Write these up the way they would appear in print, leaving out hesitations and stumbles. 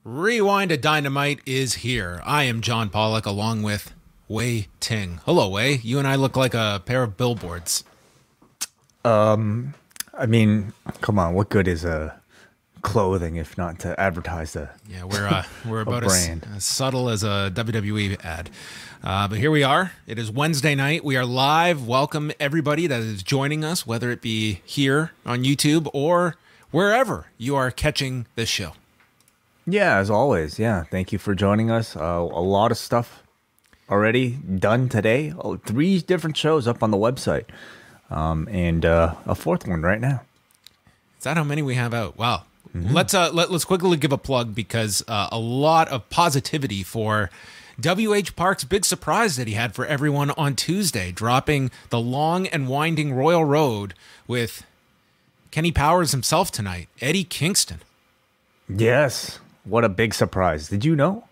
Rewind-A-Dynamite is here. I am John Pollock along with Wai Ting. Hello, Wai. You and I look like a pair of billboards. I mean, come on. What good is clothing if not to advertise the Yeah, we're about brand. as subtle as a WWE ad. But here we are. It is Wednesday night. We are live. Welcome everybody that is joining us, whether it be here on YouTube or wherever you are catching this show. Yeah, as always. Yeah, thank you for joining us. A lot of stuff already done today. 3 different shows up on the website, and a 4th one right now. Is that how many we have out? Wow. Mm-hmm. Let's quickly give a plug because a lot of positivity for W.H. Park's big surprise that he had for everyone on Tuesday, dropping the long and winding Royal Road with Kenny Powers himself tonight, Eddie Kingston. Yes, what a big surprise! Did you know?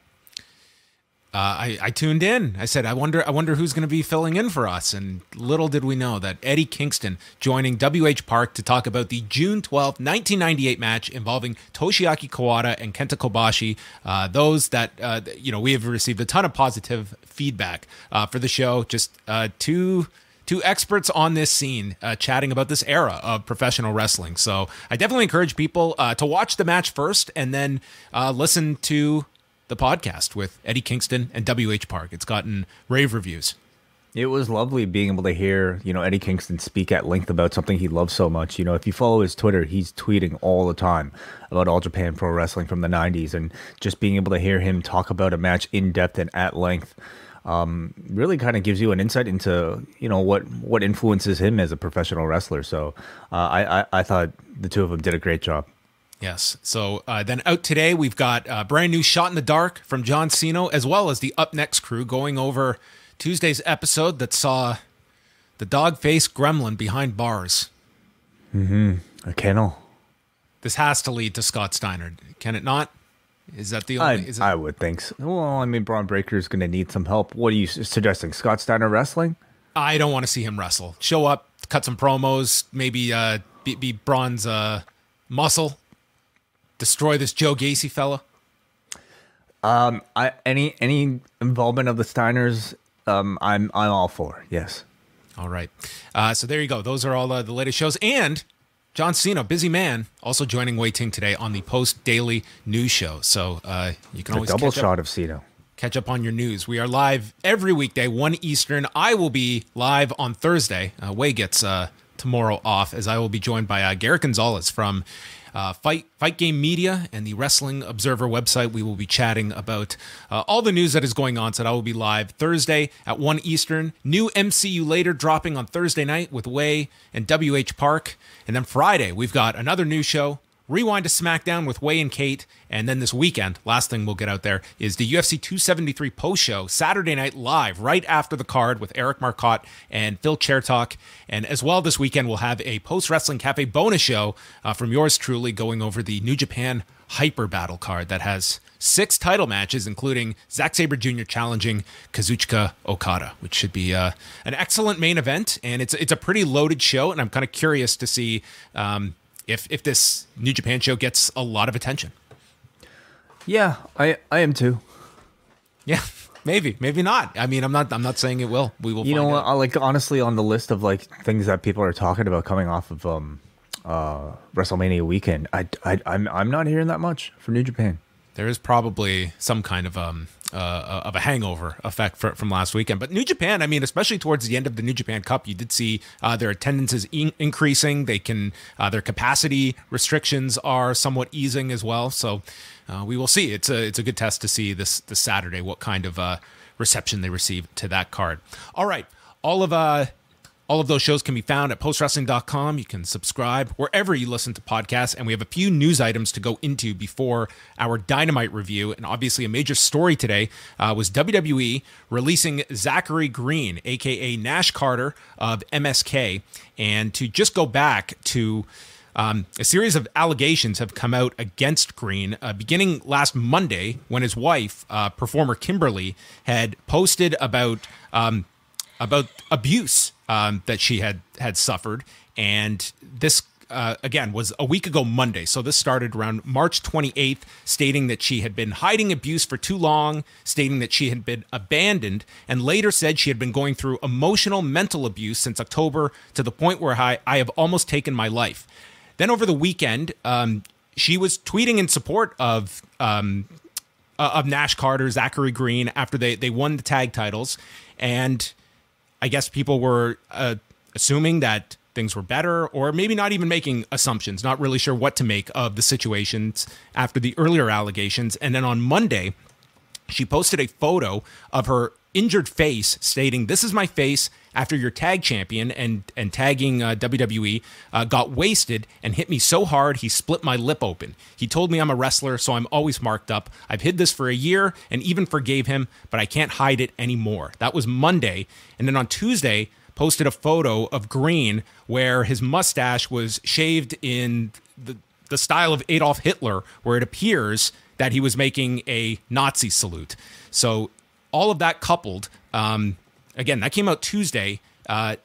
I tuned in. I said, I wonder who's going to be filling in for us. And little did we know that Eddie Kingston joining W.H. Park to talk about the June 12th, 1998 match involving Toshiaki Kawada and Kenta Kobashi. Those that, we have received a ton of positive feedback for the show. Just two experts on this scene chatting about this era of professional wrestling. So I definitely encourage people to watch the match first and then listen to the podcast with Eddie Kingston and W.H. Park. It's gotten rave reviews. It was lovely being able to hear, Eddie Kingston speak at length about something he loves so much. If you follow his Twitter, he's tweeting all the time about All Japan Pro Wrestling from the 90s, and just being able to hear him talk about a match in depth and at length really kind of gives you an insight into, what influences him as a professional wrestler. So I thought the two of them did a great job. Yes. So then out today, we've got a brand new Shot in the Dark from John Cena, as well as the Up Next crew going over Tuesday's episode that saw the dog-faced gremlin behind bars. A kennel. This has to lead to Scott Steiner. Can it not? Is that the only... I would think so. Well, Braun Breaker's going to need some help. What are you suggesting? Scott Steiner wrestling? I don't want to see him wrestle. Show up, cut some promos, maybe be Braun's muscle. Destroy this Joe Gacy fella. Any involvement of the Steiners, I'm all for. Yes. All right. So there you go. Those are all the latest shows. And John Cena, busy man, also joining Wai Ting today on the Post Daily News Show. So you can always double shot of Cena. Catch up on your news. We are live every weekday, 1 Eastern. I will be live on Thursday. Wai gets tomorrow off, as I will be joined by Garrett Gonzalez from Fight Game Media and the Wrestling Observer website. We will be chatting about all the news that is going on. So I will be live Thursday at 1 Eastern. New MCU Later dropping on Thursday night with Wai and W.H. Park. And then Friday, we've got another new show, Rewind to SmackDown with Wai and Kate. And then this weekend, last thing we'll get out there is the UFC 273 post show, Saturday night live, right after the card with Eric Marcotte and Phil Chertok. And as well this weekend, we'll have a Post Wrestling Cafe bonus show from yours truly going over the New Japan Hyper Battle card that has 6 title matches, including Zack Sabre Jr. challenging Kazuchika Okada, which should be an excellent main event. And it's a pretty loaded show, and I'm kind of curious to see if this New Japan show gets a lot of attention. Yeah, I am too. Yeah, maybe not. I'm not saying it will. We will. You find know out. what? Honestly, on the list of things that people are talking about coming off of WrestleMania weekend, I'm not hearing that much from New Japan. There is probably some kind of a hangover effect from last weekend. But New Japan, especially towards the end of the New Japan Cup, you did see their attendance is increasing. They can their capacity restrictions are somewhat easing as well. So we will see. It's a good test to see this Saturday what kind of reception they receive to that card. All right, all of those shows can be found at postwrestling.com. You can subscribe wherever you listen to podcasts. And we have a few news items to go into before our Dynamite review. And obviously a major story today was WWE releasing Zachary Green, a.k.a. Nash Carter of MSK. And to just go back to a series of allegations have come out against Green, beginning last Monday when his wife, performer Kimberly, had posted about abuse that she had suffered, and this again, was a week ago Monday. So this started around March 28th, stating that she had been hiding abuse for too long, stating that she had been abandoned, and later said she had been going through emotional, mental abuse since October to the point where I have almost taken my life. Then over the weekend, she was tweeting in support of Nash Carter, Zachary Green after they won the tag titles. And I guess people were assuming that things were better, or maybe not even making assumptions, not really sure what to make of the situations after the earlier allegations. And then on Monday, she posted a photo of her injured face stating, "This is my face after your tag champion," and tagging WWE, got wasted and hit me so hard he split my lip open. He told me I'm a wrestler, so I'm always marked up. I've hid this for a year and even forgave him, but I can't hide it anymore. That was Monday. And then on Tuesday, posted a photo of Green where his mustache was shaved in the style of Adolf Hitler, where it appears that he was making a Nazi salute. So all of that coupled, again, that came out Tuesday.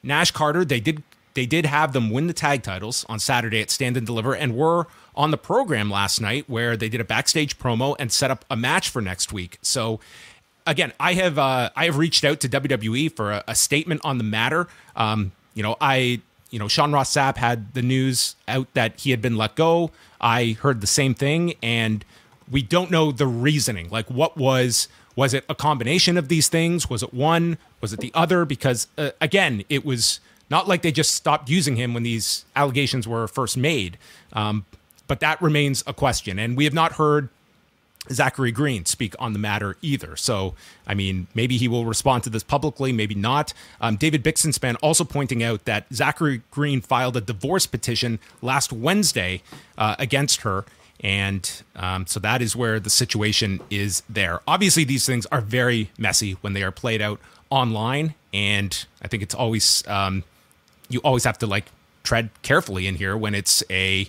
Nash Carter, they did have them win the tag titles on Saturday at Stand and Deliver, and were on the program last night where they did a backstage promo and set up a match for next week. So again, I have reached out to WWE for a statement on the matter. Sean Ross Sapp had the news out that he had been let go. I heard the same thing, and we don't know the reasoning. Like, what was it a combination of these things? Was it one? Was it the other? Because again, it was not like they just stopped using him when these allegations were first made. But that remains a question, and we have not heard Zachary Green speak on the matter either. So, I mean, maybe he will respond to this publicly, maybe not. David Bixenspan also pointing out that Zachary Green filed a divorce petition last Wednesday against her. And so that is where the situation is there. Obviously, these things are very messy when they are played out online. And I think it's always, you always have to tread carefully in here when it's a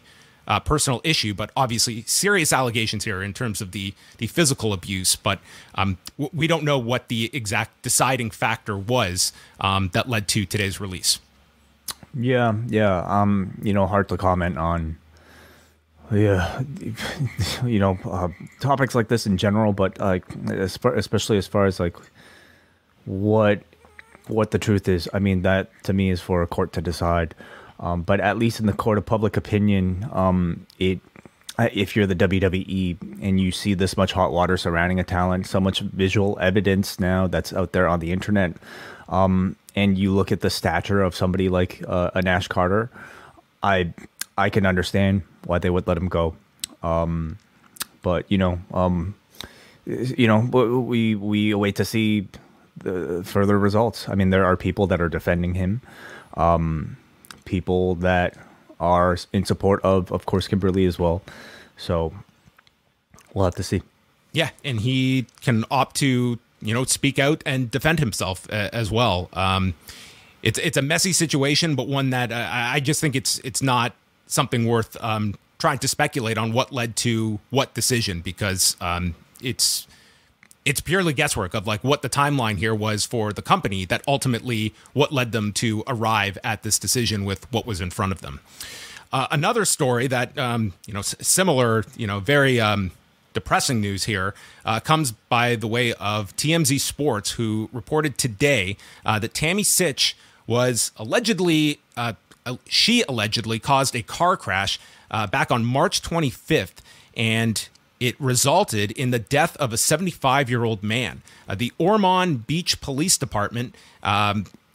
personal issue, but obviously serious allegations here in terms of the physical abuse. But we don't know what the exact deciding factor was that led to today's release. Yeah. Hard to comment on, topics like this in general, but especially as far as what the truth is. I mean, that to me is for a court to decide. But at least in the court of public opinion, if you're the WWE and you see this much hot water surrounding a talent, so much visual evidence now that's out there on the internet, and you look at the stature of somebody like a Nash Carter, I can understand why they would let him go. But we await to see the further results. I mean, there are people that are defending him. People that are in support of course, Kimberly as well. So we'll have to see. Yeah, and he can opt to, speak out and defend himself as well. It's a messy situation, but one that I just think it's not something worth trying to speculate on what led to what decision, because it's purely guesswork of what the timeline here was for the company that ultimately what led them to arrive at this decision with what was in front of them. Another story that, similar, very depressing news here comes by the way of TMZ Sports, who reported today that Tammy Sytch was allegedly caused a car crash back on March 25th, and it resulted in the death of a 75-year-old man. The Ormond Beach Police Department,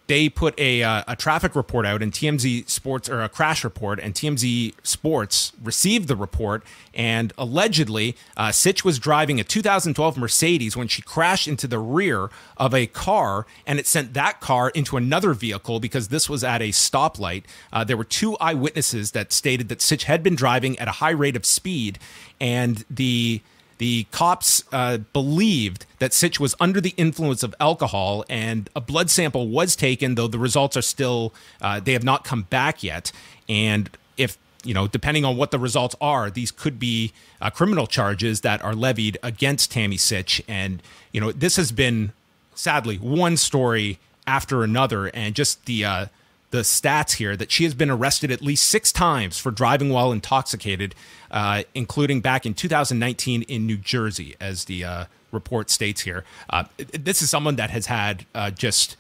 they put a traffic report out, and TMZ Sports, or a crash report, and TMZ Sports received the report. And allegedly, Sytch was driving a 2012 Mercedes when she crashed into the rear of a car, and it sent that car into another vehicle because this was at a stoplight. There were two eyewitnesses that stated that Sytch had been driving at a high rate of speed, and the cops believed that Sytch was under the influence of alcohol, and a blood sample was taken, though the results are still, they have not come back yet. And if, depending on what the results are, these could be criminal charges that are levied against Tammy Sytch. And, this has been, sadly, one story after another, and just the the stats here that she has been arrested at least 6 times for driving while intoxicated, including back in 2019 in New Jersey, as the report states here. This is someone that has had just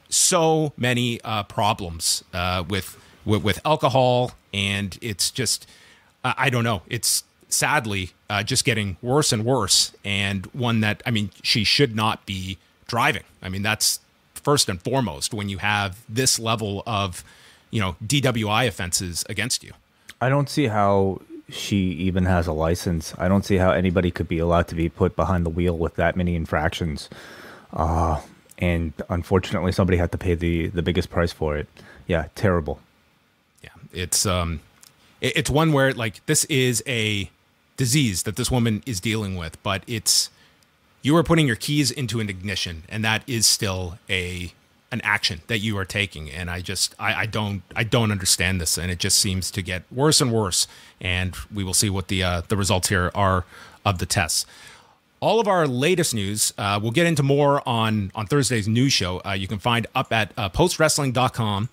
so many problems with alcohol, and it's just, I don't know, it's sadly just getting worse and worse, and one that, I mean, she should not be driving. I mean, that's first and foremost when you have this level of, DWI offenses against you. I don't see how she even has a license. I don't see how anybody could be allowed to be put behind the wheel with that many infractions. And unfortunately, somebody had to pay the biggest price for it. Yeah, terrible. Yeah, it's one where, like, this is a disease that this woman is dealing with, but you are putting your keys into an ignition, and that is still an action that you are taking. And I don't understand this, and it just seems to get worse and worse. And we will see what the results here are of the tests. All of our latest news, we'll get into more on Thursday's news show. You can find up at postwrestling.com,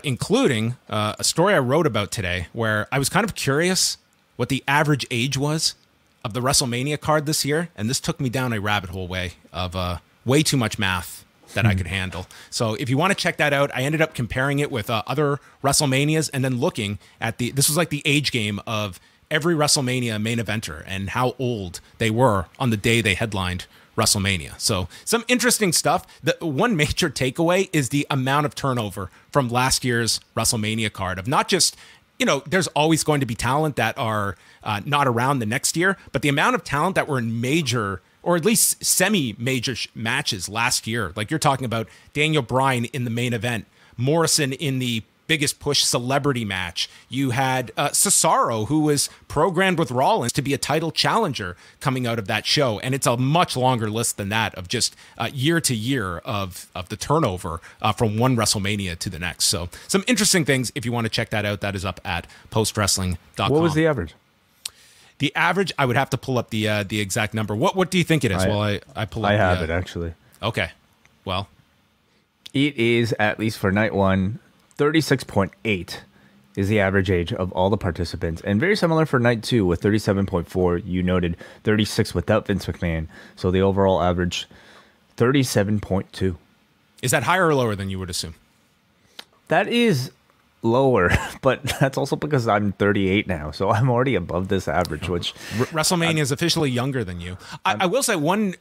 including a story I wrote about today where I was kind of curious what the average age was of the WrestleMania card this year, and this took me down a rabbit hole way of way too much math that I could handle. So if you want to check that out, I ended up comparing it with other WrestleManias and then looking at this was like the age game of every WrestleMania main eventer and how old they were on the day they headlined WrestleMania. So some interesting stuff. The one major takeaway is the amount of turnover from last year's WrestleMania card of not just, there's always going to be talent that are not around the next year, but the amount of talent that were in major or at least semi-major matches last year. Like you're talking about Daniel Bryan in the main event, Morrison in the biggest push celebrity match. You had Cesaro, who was programmed with Rollins to be a title challenger coming out of that show. And it's a much longer list than that of just year to year of the turnover from one WrestleMania to the next. So some interesting things. If you want to check that out, that is up at postwrestling.com. What was the average? The average, I would have to pull up the exact number. What do you think it is? I pull up. I have it, actually. Okay. Well, it is, at least for night one, 36.8 is the average age of all the participants, and very similar for night 2 with 37.4. You noted 36 without Vince McMahon, so the overall average 37.2. Is that higher or lower than you would assume? That is lower, but that's also because I'm 38 now, so I'm already above this average, which WrestleMania is officially younger than you. I will say one,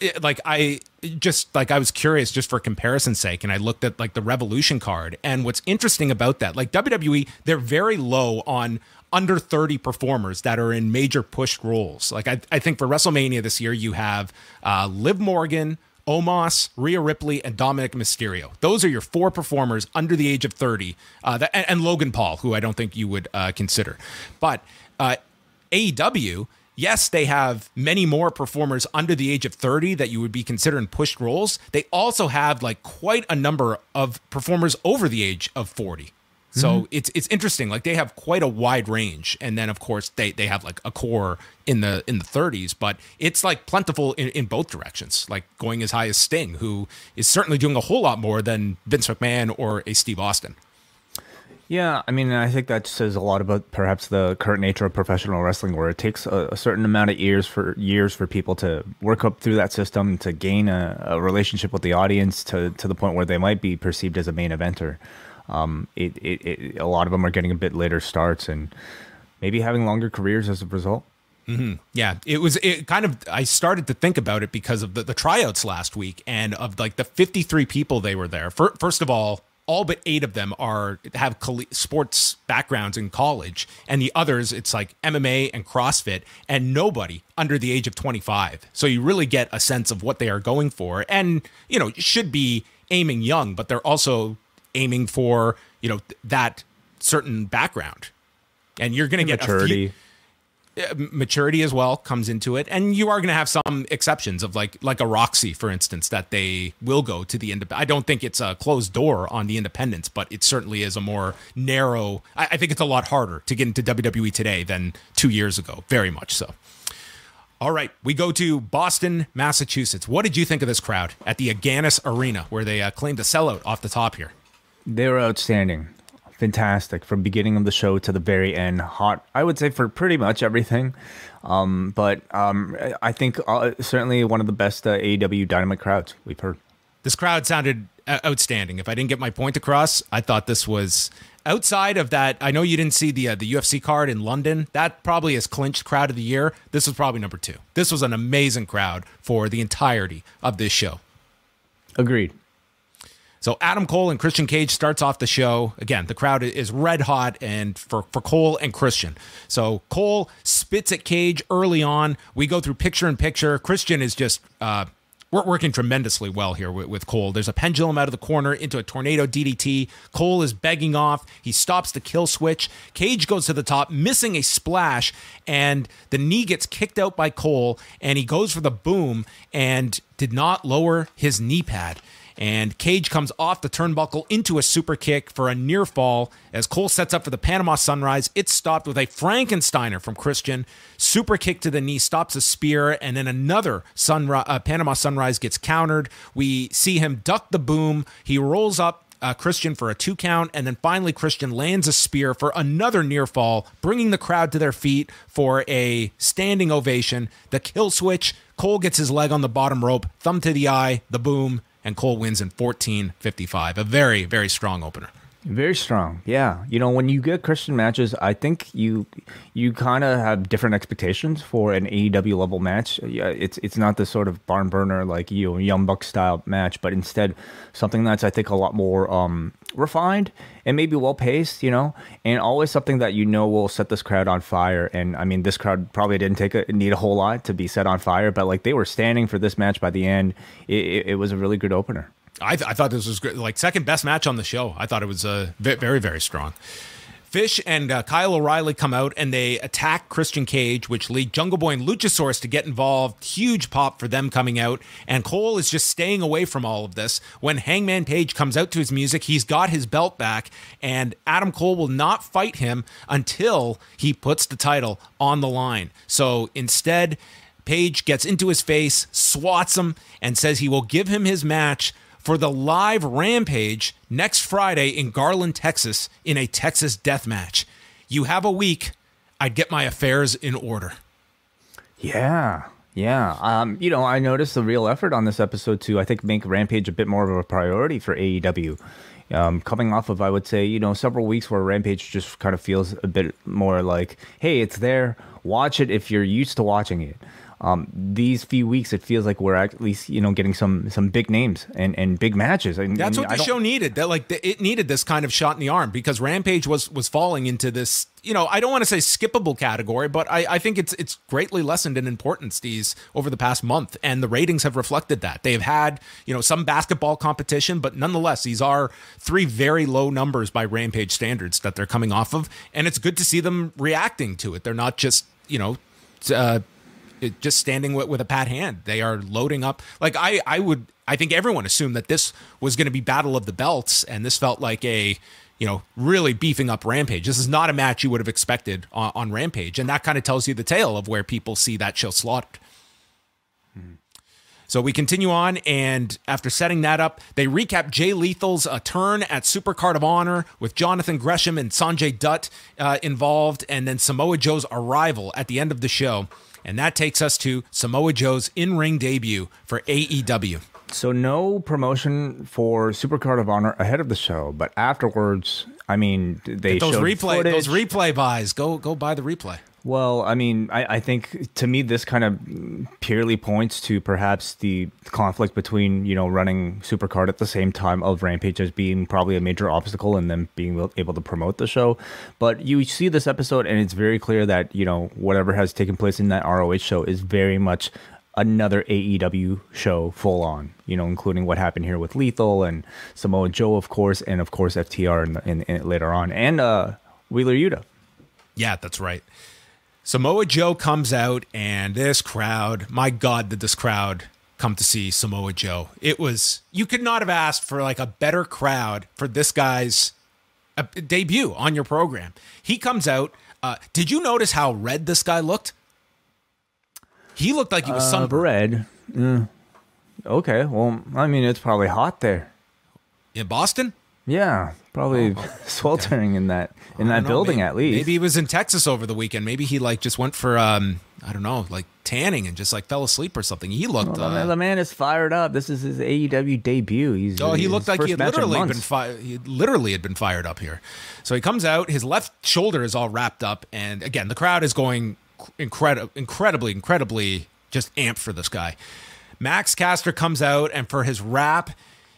I was curious just for comparison's sake, and I looked at like the Revolution card, and what's interesting about that, like WWE, they're very low on under 30 performers that are in major push roles. Like I think for WrestleMania this year, you have Liv Morgan, Omos, Rhea Ripley, and Dominic Mysterio. Those are your 4 performers under the age of 30, and Logan Paul, who I don't think you would consider. But AEW, yes, they have many more performers under the age of 30 that you would be considering pushed roles. They also have like quite a number of performers over the age of 40. So it's interesting. Like they have quite a wide range, and then of course they have like a core in the 30s, but it's like plentiful in both directions. Like going as high as Sting, who is certainly doing a whole lot more than Vince McMahon or a Steve Austin. Yeah, I mean, I think that says a lot about perhaps the current nature of professional wrestling, where it takes a certain amount of years for people to work up through that system, to gain a relationship with the audience to the point where they might be perceived as a main eventer. A lot of them are getting a bit later starts and maybe having longer careers as a result. Mm-hmm. Yeah, I started to think about it because of the tryouts last week, and of like the 53 people they were there. First of all but 8 of them have sports backgrounds in college, and the others, it's like MMA and CrossFit, and nobody under the age of 25. So you really get a sense of what they are going for, and should be aiming young, but they're also aiming for that certain background, and you're going to get maturity. Maturity as well comes into it, and you are going to have some exceptions of like a Roxy, for instance, that they will go to the independent. I don't think it's a closed door on the independents, but it certainly is a more narrow. I think it's a lot harder to get into WWE today than 2 years ago, very much so. All right, we go to Boston, Massachusetts. What did you think of this crowd at the Agganis Arena, where they claimed a sellout off the top here? They were outstanding. Fantastic from beginning of the show to the very end. Hot, I would say, for pretty much everything. I think certainly one of the best AEW Dynamite crowds we've heard. This crowd sounded outstanding. If I didn't get my point across, I thought this was outside of that. I know you didn't see the UFC card in London. That probably is clinched crowd of the year. This was probably number 2. This was an amazing crowd for the entirety of this show. Agreed. So Adam Cole and Christian Cage starts off the show. Again, the crowd is red hot and for Cole and Christian. So Cole spits at Cage early on. We go through picture in picture. Christian is just we're working tremendously well here with Cole. There's a pendulum out of the corner into a tornado DDT. Cole is begging off. He stops the kill switch. Cage goes to the top, missing a splash, and the knee gets kicked out by Cole, and he goes for the boom and did not lower his knee pad. And Cage comes off the turnbuckle into a super kick for a near fall. As Cole sets up for the Panama Sunrise, it's stopped with a Frankensteiner from Christian. Super kick to the knee, stops a spear, and then another Panama Sunrise gets countered. We see him duck the boom. He rolls up Christian for a 2 count, and then finally Christian lands a spear for another near fall, bringing the crowd to their feet for a standing ovation. The kill switch, Cole gets his leg on the bottom rope, thumb to the eye, the boom, and Cole wins in 14:55. A very, very strong opener. Very strong, yeah. You know, when you get Christian matches, I think you kind of have different expectations for an AEW level match. Yeah, it's not the sort of barn burner like Young Bucks style match, but instead something that's I think a lot more refined and maybe well paced. You know, and always something that will set this crowd on fire. And I mean, this crowd probably didn't need a whole lot to be set on fire, but like they were standing for this match by the end. It was a really good opener. I thought this was great. Like second best match on the show. I thought it was very, very strong. Fish and Kyle O'Reilly come out and they attack Christian Cage, which lead Jungle Boy and Luchasaurus to get involved. Huge pop for them coming out. And Cole is just staying away from all of this. When Hangman Page comes out to his music, he's got his belt back, and Adam Cole will not fight him until he puts the title on the line. So instead, Page gets into his face, swats him, and says he will give him his match for the live Rampage next Friday in Garland, Texas, in a Texas death match. You have a week. I'd get my affairs in order. Yeah. I noticed the real effort on this episode to, I think, make Rampage a bit more of a priority for AEW. Coming off of, I would say, several weeks where Rampage just kind of feels a bit more like, hey, it's there. Watch it if you're used to watching it. These few weeks, it feels like we're at least, getting some big names and big matches. That's what the show needed. It needed this kind of shot in the arm because Rampage was falling into this, I don't want to say skippable category, but I think it's greatly lessened in importance over the past month, and the ratings have reflected that. They've had, some basketball competition, but nonetheless, these are 3 very low numbers by Rampage standards that they're coming off of, and it's good to see them reacting to it. They're not just, just standing with a pat hand. They are loading up. Like I think everyone assumed that this was going to be Battle of the Belts, and this felt like a, really beefing up Rampage. This is not a match you would have expected on Rampage, and that kind of tells you the tale of where people see that show slaughtered. So we continue on, and after setting that up, they recap Jay Lethal's turn at Supercard of Honor with Jonathan Gresham and Sanjay Dutt involved, and then Samoa Joe's arrival at the end of the show. And that takes us to Samoa Joe's in-ring debut for AEW. So no promotion for Supercard of Honor ahead of the show, but afterwards, I mean, they those showed footage. Those replay buys. Go buy the replay. Well, I mean, I think to me this kind of purely points to perhaps the conflict between, running Supercard at the same time of Rampage as being probably a major obstacle and them being able to promote the show. But you see this episode and it's very clear that, whatever has taken place in that ROH show is very much another AEW show full on, including what happened here with Lethal and Samoa Joe, of course, and of course FTR in later on, and Wheeler Yuta. Yeah, that's right. Samoa Joe comes out, and this crowd, my God, did this crowd come to see Samoa Joe. You could not have asked for like a better crowd for this guy's debut on your program. He comes out. Did you notice how red this guy looked? He looked like he was sunburned. Red. Okay, well, I mean, it's probably hot there. In Boston? Yeah, probably sweltering in that building maybe, at least. Maybe he was in Texas over the weekend. Maybe he like just went for I don't know, like tanning and just like fell asleep or something. He looked the man is fired up. This is his AEW debut. He looked like he had literally had been fired up here. So he comes out, his left shoulder is all wrapped up, and again, the crowd is going incredibly just amped for this guy. Max Caster comes out, and for his rap,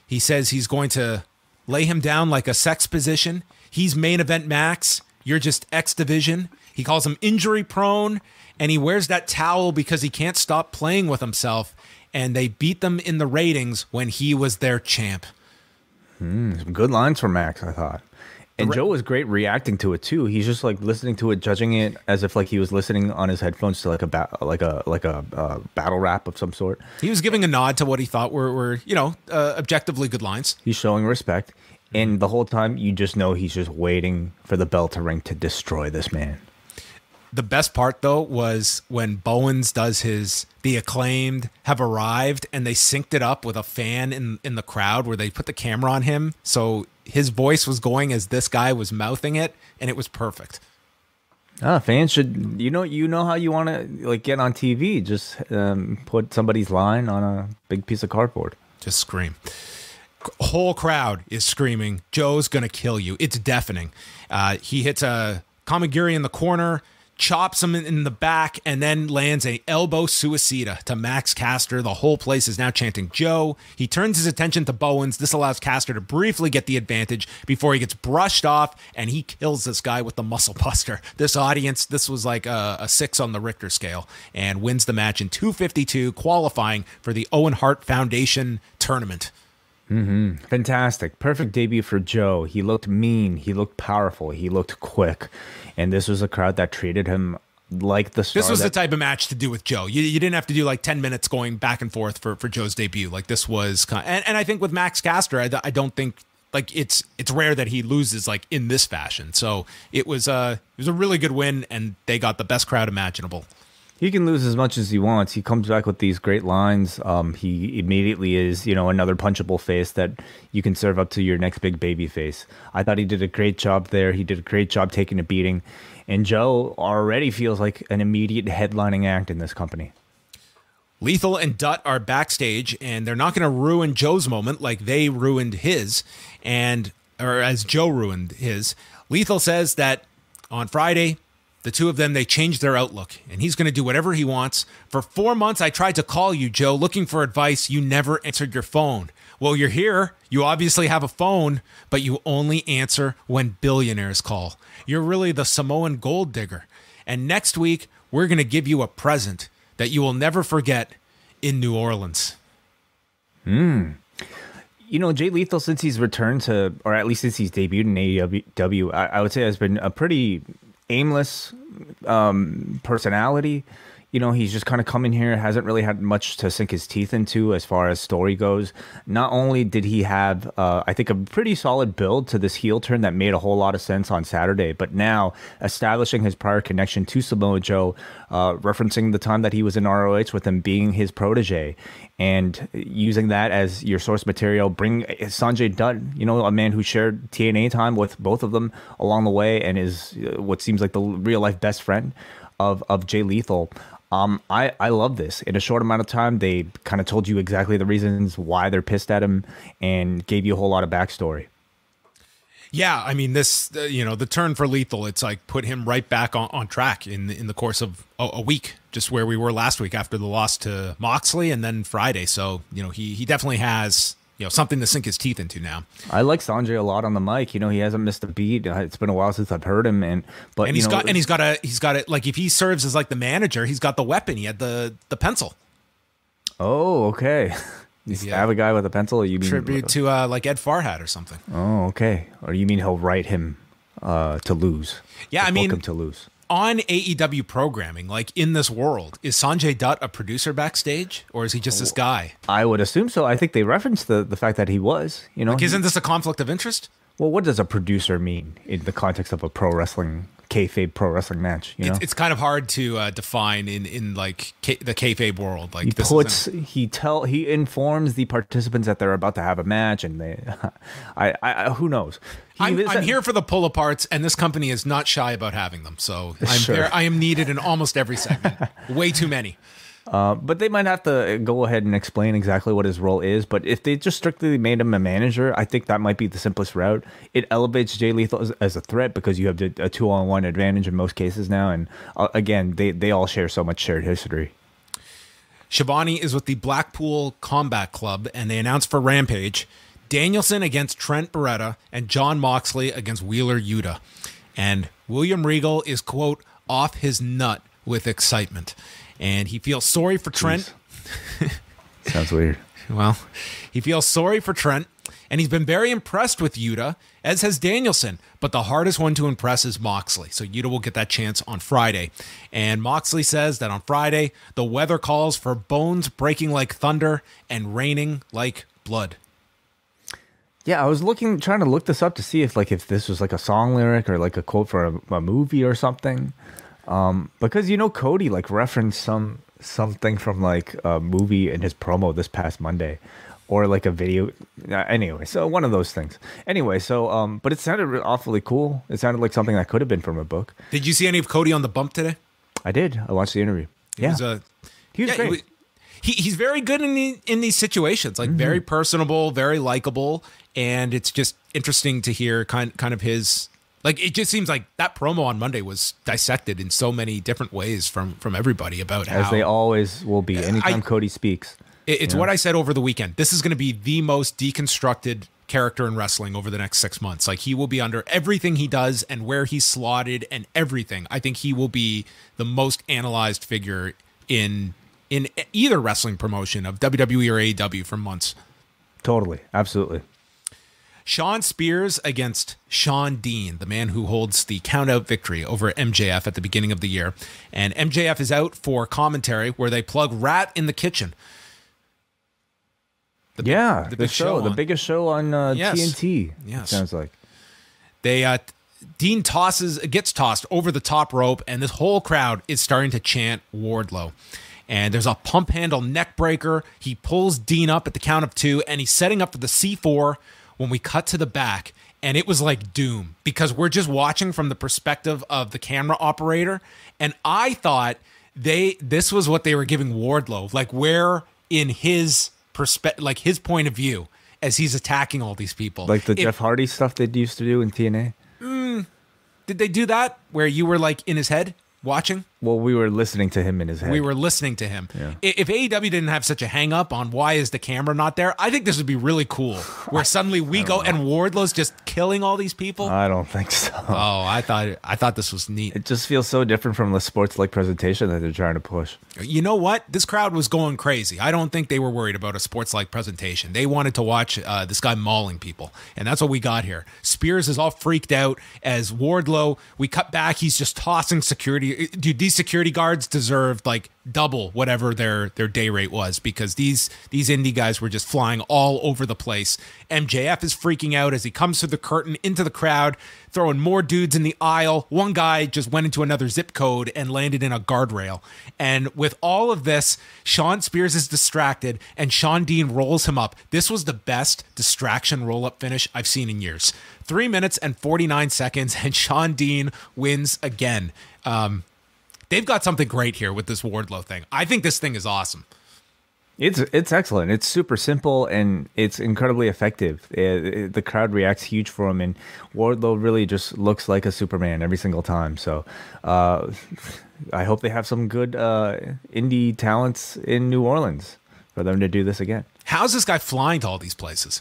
he says he's going to lay him down like a sex position. He's main event Max. You're just X division. He calls him injury prone, and he wears that towel because he can't stop playing with himself. And they beat them in the ratings when he was their champ. Some good lines from Max, I thought. And Joe was great reacting to it too. He's just like listening to it, judging it as if like he was listening on his headphones to like a battle rap of some sort. He was giving a nod to what he thought were objectively good lines. He's showing respect, and the whole time you just know he's just waiting for the bell to ring to destroy this man. The best part, though, was when Bowens does the Acclaimed have arrived, and they synced it up with a fan in the crowd where they put the camera on him. So his voice was going as this guy was mouthing it, and it was perfect. Fans should, you know how you want to like get on TV. Just put somebody's line on a big piece of cardboard. Just scream. Whole crowd is screaming, Joe's going to kill you. It's deafening. He hits a Kamigiri in the corner, chops him in the back, and then lands an elbow suicida to Max Caster. The whole place is now chanting Joe. He turns his attention to Bowens. This allows Caster to briefly get the advantage before he gets brushed off, and he kills this guy with the muscle buster. This audience, this was like a 6 on the Richter scale, and wins the match in 2:52, qualifying for the Owen Hart Foundation tournament. Fantastic. Perfect debut for Joe. He looked mean. He looked powerful. He looked quick. And this was a crowd that treated him like the star. This was the type of match to do with Joe. You didn't have to do like 10 minutes going back and forth for Joe's debut. Like this was and I think with Max Caster, I don't think like it's rare that he loses like in this fashion. So it was a really good win, and they got the best crowd imaginable. He can lose as much as he wants. He comes back with these great lines. He immediately is, another punchable face that you can serve up to your next big baby face. I thought he did a great job there. He did a great job taking a beating. And Joe already feels like an immediate headlining act in this company. Lethal and Dutt are backstage, and they're not going to ruin Joe's moment like they ruined his, or as Joe ruined his. Lethal says that on Friday, the two of them, they changed their outlook, and he's going to do whatever he wants. For 4 months, I tried to call you, Joe, looking for advice. You never answered your phone. Well, you're here. You obviously have a phone, but you only answer when billionaires call. You're really the Samoan gold digger. And next week, we're going to give you a present that you will never forget in New Orleans. Jay Lethal, since he's returned to, or at least since he's debuted in AEW, I would say has been a pretty aimless personality. He's just kind of come in here, hasn't really had much to sink his teeth into as far as story goes. Not only did he have, I think, a pretty solid build to this heel turn that made a whole lot of sense on Saturday, but now establishing his prior connection to Samoa Joe, referencing the time that he was in ROH with him being his protege, and using that as your source material. Bring Sanjay Dutt, a man who shared TNA time with both of them along the way and is what seems like the real-life best friend of Jay Lethal. I love this. In a short amount of time, they kind of told you exactly the reasons why they're pissed at him and gave you a whole lot of backstory. Yeah, I mean, this, the turn for Lethal, it's like put him right back on track in the course of a week, just where we were last week after the loss to Moxley and then Friday. So, he definitely has, something to sink his teeth into now. I like Sanjay a lot on the mic. He hasn't missed a beat. It's been a while since I've heard him, but he's got it. Like if he serves as like the manager, he's got the weapon. He had the pencil. Oh, okay. You stab a guy with a pencil? Or you mean tribute to like Ed Farhat or something? Oh, okay. Or you mean he'll write him to lose? Yeah, I mean, book him to lose. On AEW programming, like in this world, is Sanjay Dutt a producer backstage, or is he just this guy? I would assume so. I think they referenced the fact that he was, Like, isn't this a conflict of interest? Well, what does a producer mean in the context of a pro wrestling kayfabe pro wrestling match? You know, It's kind of hard to define in like the kayfabe world. Like he informs the participants that they're about to have a match, and who knows? I'm here for the pull aparts, and this company is not shy about having them. So Sure. I am needed in almost every segment. Way too many. But they might have to go ahead and explain exactly what his role is. But if they just strictly made him a manager, I think that might be the simplest route. It elevates Jay Lethal as a threat because you have a 2-on-1 advantage in most cases now. And again, they all share so much shared history. Shivani is with the Blackpool Combat Club, and they announced for Rampage Danielson against Trent Beretta and John Moxley against Wheeler Yuta. And William Regal is, quote, off his nut with excitement. And he feels sorry for Trent. Sounds weird. Well, he feels sorry for Trent, and he's been very impressed with Yuta, as has Danielson. But the hardest one to impress is Moxley. So Yuta will get that chance on Friday. And Moxley says that on Friday, the weather calls for bones breaking like thunder and raining like blood. Yeah, I was trying to look this up to see if this was like a song lyric or like a quote for a movie or something. Because Cody like referenced something from like a movie in his promo this past Monday, or like a video. Anyway, so one of those things. Anyway, so but it sounded awfully cool. It sounded like something that could have been from a book. Did you see any of Cody on the bump today? I did. I watched the interview. He was great. He's very good in these situations. Like very personable, very likable, and it's just interesting to hear kind of his. Like, it just seems like that promo on Monday was dissected in so many different ways from everybody about how... As they always will be, anytime Cody speaks. It's what I said over the weekend. This is going to be the most deconstructed character in wrestling over the next 6 months. Like, he will be under everything he does and where he's slotted and everything. I think he will be the most analyzed figure in either wrestling promotion of WWE or AEW for months. Totally. Absolutely. Shawn Spears against Shawn Dean, the man who holds the countout victory over MJF at the beginning of the year. And MJF is out for commentary where they plug Rat in the Kitchen. The biggest show on TNT. Yes. It sounds like. Dean gets tossed over the top rope, and this whole crowd is starting to chant Wardlow. And there's a pump handle neck breaker. He pulls Dean up at the count of 2, and he's setting up for the C4 when we cut to the back. And it was like doom because we're just watching from the perspective of the camera operator. And I thought this was what they were giving Wardlow, like where in his perspective, like his point of view as he's attacking all these people. Like the Jeff Hardy stuff they used to do in TNA. Did they do that where you were like in his head watching? Well, we were listening to him in his head. We were listening to him. Yeah. If AEW didn't have such a hang up on why is the camera not there, I think this would be really cool. Where suddenly we go and Wardlow's just killing all these people. I don't think so. Oh, I thought this was neat. It just feels so different from the sports-like presentation that they're trying to push. You know what? This crowd was going crazy. I don't think they were worried about a sports-like presentation. They wanted to watch this guy mauling people, and that's what we got here. Spears is all freaked out as Wardlow. We cut back. He's just tossing security. Dude, these security guards deserved like double whatever their day rate was because these indie guys were just flying all over the place. MJF is freaking out as he comes through the curtain into the crowd, throwing more dudes in the aisle. One guy just went into another zip code and landed in a guardrail. And with all of this, Shawn Spears is distracted and Shawn Dean rolls him up. This was the best distraction roll-up finish I've seen in years. 3 minutes and 49 seconds and Shawn Dean wins again. They've got something great here with this Wardlow thing. I think this thing is awesome. It's excellent. It's super simple and it's incredibly effective. The crowd reacts huge for him, and Wardlow really just looks like a Superman every single time. So I hope they have some good indie talents in New Orleans for them to do this again. How's this guy flying to all these places?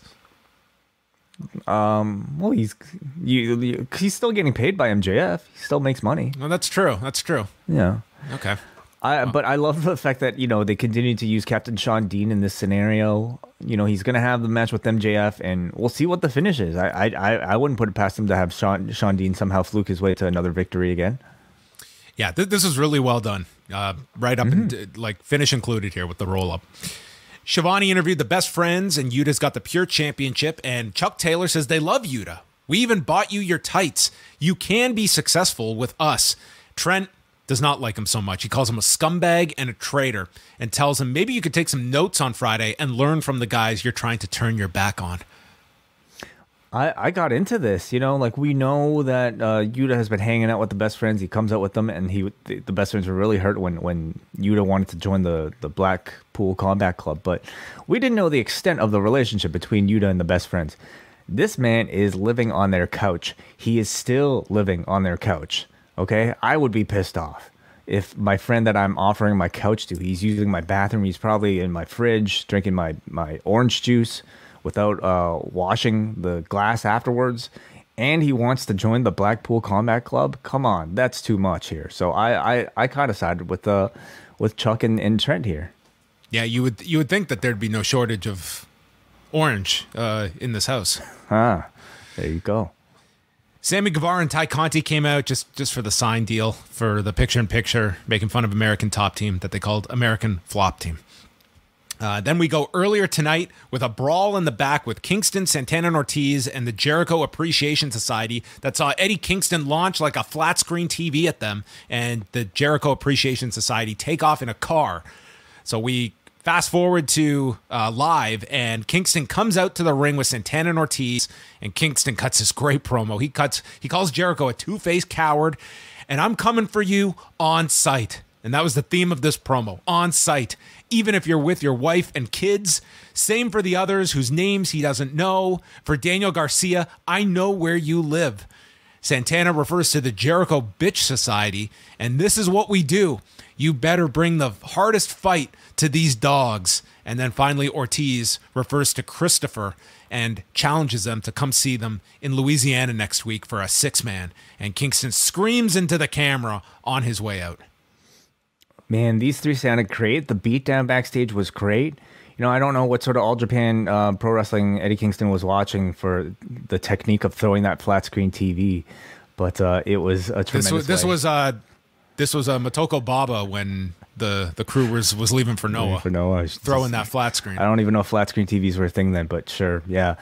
Well, he's still getting paid by MJF. He still makes money. Well, that's true. That's true. Yeah. Okay. But I love the fact that, they continue to use Captain Shawn Dean in this scenario. He's going to have the match with MJF, and we'll see what the finish is. I wouldn't put it past him to have Shawn Dean somehow fluke his way to another victory again. Yeah, this is really well done. Right up and like finish included here with the roll up. Shivani interviewed the best friends, and Yuta's got the Pure Championship, and Chuck Taylor says they love Yuta. We even bought you your tights. You can be successful with us. Trent does not like him so much. He calls him a scumbag and a traitor and tells him maybe you could take some notes on Friday and learn from the guys you're trying to turn your back on. I got into this, like we know that Yuta has been hanging out with the best friends. He comes out with them, and the best friends were really hurt when Yuta wanted to join the Blackpool Combat Club. But we didn't know the extent of the relationship between Yuta and the best friends. This man is living on their couch. He is still living on their couch. Okay, I would be pissed off if my friend that I'm offering my couch to, he's using my bathroom. He's probably in my fridge drinking my orange juice without washing the glass afterwards, and he wants to join the Blackpool Combat Club. Come on, that's too much here. So I kind of sided with Chuck and Trent here. Yeah, you would think that there'd be no shortage of orange in this house. There you go. Sammy Guevara and Ty Conti came out just for the sign deal for the picture-in-picture, making fun of American Top Team that they called American Flop Team. Then we go earlier tonight with a brawl in the back with Kingston, Santana and Ortiz, and the Jericho Appreciation Society that saw Eddie Kingston launch like a flat screen TV at them, and the Jericho Appreciation Society take off in a car. So we fast forward to live, and Kingston comes out to the ring with Santana and Ortiz, and Kingston cuts this great promo. He calls Jericho a two-faced coward, and I'm coming for you on sight. And that was the theme of this promo, on sight. Even if you're with your wife and kids. Same for the others whose names he doesn't know. For Daniel Garcia, I know where you live. Santana refers to the Jericho Bitch Society, and this is what we do. You better bring the hardest fight to these dogs. And then finally, Ortiz refers to Christopher and challenges them to come see them in Louisiana next week for a 6-man. And Kingston screams into the camera on his way out. Man, these three sounded great. The beatdown backstage was great. I don't know what sort of All Japan Pro Wrestling Eddie Kingston was watching for the technique of throwing that flat screen TV, but it was a tremendous. This was Motoko Baba when the crew was leaving for Noah. Throwing that flat screen. I don't even know if flat screen TVs were a thing then, but sure, yeah.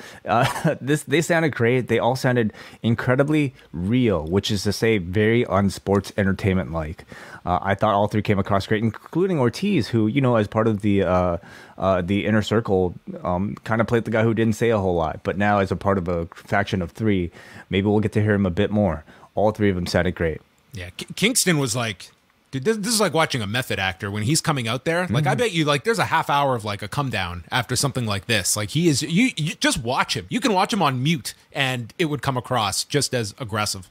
They sounded great. They all sounded incredibly real, which is to say, very unsports entertainment like. I thought all three came across great, including Ortiz, who, as part of the inner circle, kind of played the guy who didn't say a whole lot. But now, as a part of a faction of three, maybe we'll get to hear him a bit more. All three of them sounded great. Yeah, Kingston was like, dude, this is like watching a method actor when he's coming out there. Like, I bet you, there's a half hour of like a come down after something like this. Like, he is, you just watch him. You can watch him on mute, and it would come across just as aggressive.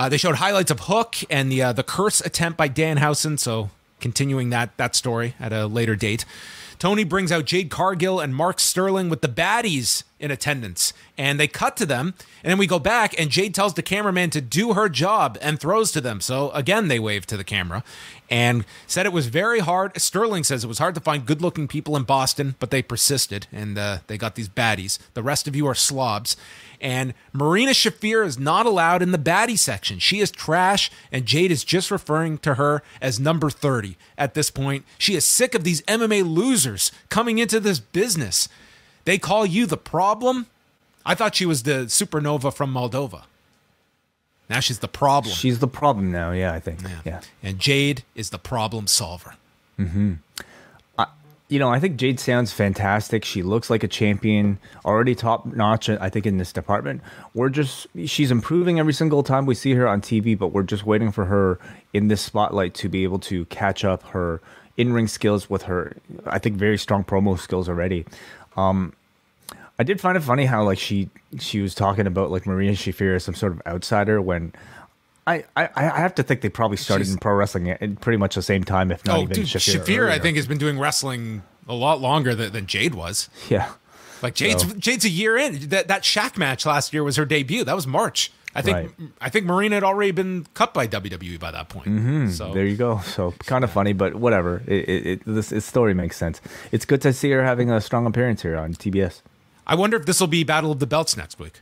They showed highlights of Hook and the curse attempt by Danhausen, so continuing that story at a later date. Tony brings out Jade Cargill and Mark Sterling with the baddies in attendance, and they cut to them, and then we go back, and Jade tells the cameraman to do her job and throws to them. So again, they wave to the camera and said it was very hard. Sterling says it was hard to find good-looking people in Boston, but they persisted, and they got these baddies. The rest of you are slobs. And Marina Shafir is not allowed in the baddie section. She is trash, and Jade is just referring to her as number 30 at this point. She is sick of these MMA losers coming into this business. They call you the problem? I thought she was the supernova from Moldova. Now she's the problem. She's the problem now, yeah, I think. Yeah. And Jade is the problem solver. Mm-hmm. I think Jade sounds fantastic. She looks like a champion, already top notch, I think, in this department. She's improving every single time we see her on TV, but we're just waiting for her in this spotlight to be able to catch up her in-ring skills with her, I think, very strong promo skills already. I did find it funny how she was talking about Marina Shafir as some sort of outsider when I have to think they probably started in pro wrestling at pretty much the same time, if not even Shafir I think has been doing wrestling a lot longer than Jade was. Yeah. Jade's a year in. That Shaq match last year was her debut. That was March. I think Marina had already been cut by WWE by that point. Mm-hmm. So there you go. So kind of funny, but whatever. This story makes sense. It's good to see her having a strong appearance here on TBS. I wonder if this will be Battle of the Belts next week.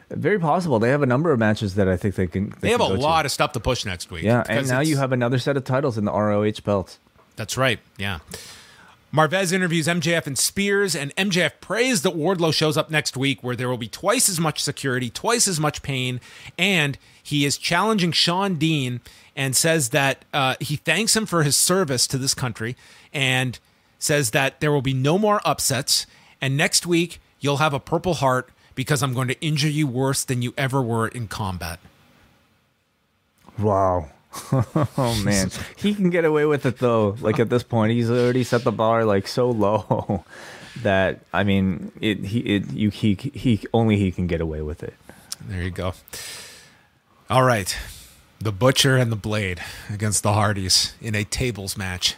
Very possible. They have a number of matches that I think they can. They have a lot of stuff to push next week. Yeah, and now you have another set of titles in the ROH belts. That's right. Yeah. Marvez interviews MJF and Spears, and MJF prays that Wardlow shows up next week where there will be twice as much security, twice as much pain, and he is challenging Shawn Dean and says that he thanks him for his service to this country and says that there will be no more upsets, and next week you'll have a Purple Heart because I'm going to injure you worse than you ever were in combat. Wow. Oh man, he can get away with it though. Like at this point, he's already set the bar like so low that I mean, he can get away with it. There you go. All right, the Butcher and the Blade against the Hardys in a tables match.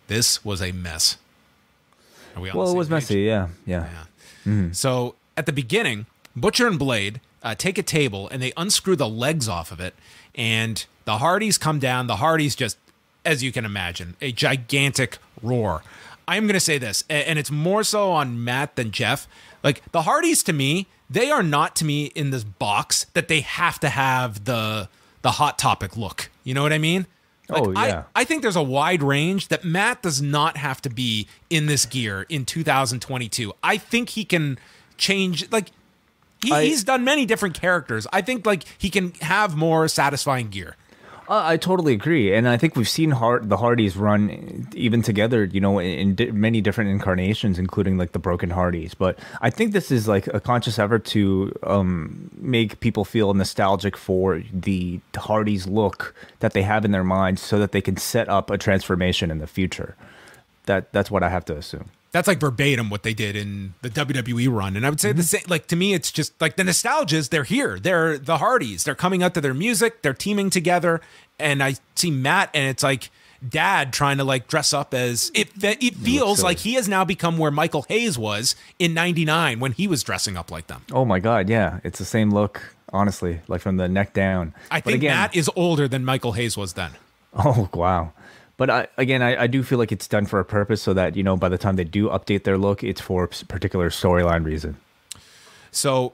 This was a mess. Are we on the same it was page? messy. Yeah. Mm-hmm. So at the beginning, Butcher and Blade take a table and they unscrew the legs off of it. And the Hardys come down. The Hardys just, as you can imagine, a gigantic roar. I'm going to say this, and it's more so on Matt than Jeff. Like, the Hardys, to me, they are not, to me, in this box that they have to have the Hot Topic look. You know what I mean? Like, yeah. I think there's a wide range that Matt does not have to be in this gear in 2022. I think he can change, like, he's done many different characters. I think like he can have more satisfying gear. I totally agree, and I think we've seen the Hardys run even together, you know, in many different incarnations, including like the Broken Hardys. But I think this is like a conscious effort to make people feel nostalgic for the Hardys look that they have in their minds, so that they can set up a transformation in the future. That's what I have to assume. That's like verbatim what they did in the WWE run. And I would say the same, like, to me, it's just like the nostalgias, they're here. They're the Hardys. They're coming out to their music. They're teaming together. And I see Matt, and it's like Dad trying to like dress up as it feels like he has now become where Michael Hayes was in '99 when he was dressing up like them. Oh my God. Yeah. It's the same look, honestly, like from the neck down. I think Matt is older than Michael Hayes was then. Oh, wow. But I do feel like it's done for a purpose, so that, you know, by the time they do update their look, it's for a particular storyline reason. So,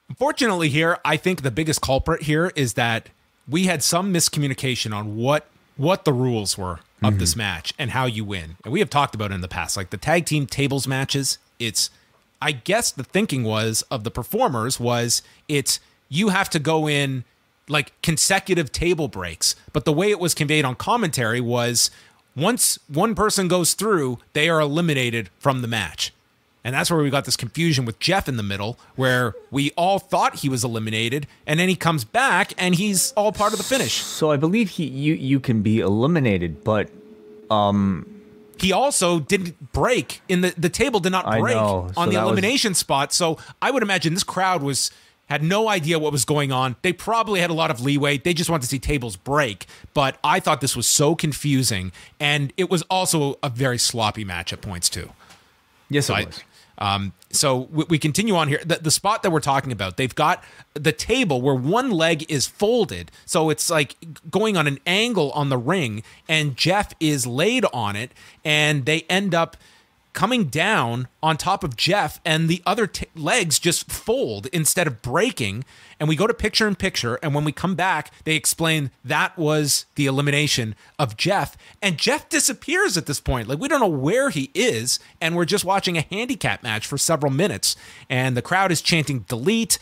unfortunately here, I think the biggest culprit here is that we had some miscommunication on what the rules were of this match and how you win. And we have talked about it in the past, like the tag team tables matches. I guess the thinking was of the performers was you have to go in like consecutive table breaks. But the way it was conveyed on commentary was once one person goes through, they are eliminated from the match. And that's where we got this confusion with Jeff in the middle, where we all thought he was eliminated, and then he comes back and he's all part of the finish. So I believe you can be eliminated, but he also didn't break in the table did not break on the elimination spot. So I would imagine this crowd had no idea what was going on. They probably had a lot of leeway. They just wanted to see tables break. But I thought this was so confusing. And it was also a very sloppy match at points, too. Yes, it was. So we continue on here. The spot that we're talking about, they've got the table where one leg is folded. So it's like going on an angle on the ring. And Jeff is laid on it. And they end up coming down on top of Jeff, and the other legs just fold instead of breaking. And we go to picture in picture, and when we come back, they explain that was the elimination of Jeff. And Jeff disappears at this point. Like, we don't know where he is, and we're just watching a handicap match for several minutes. And the crowd is chanting delete.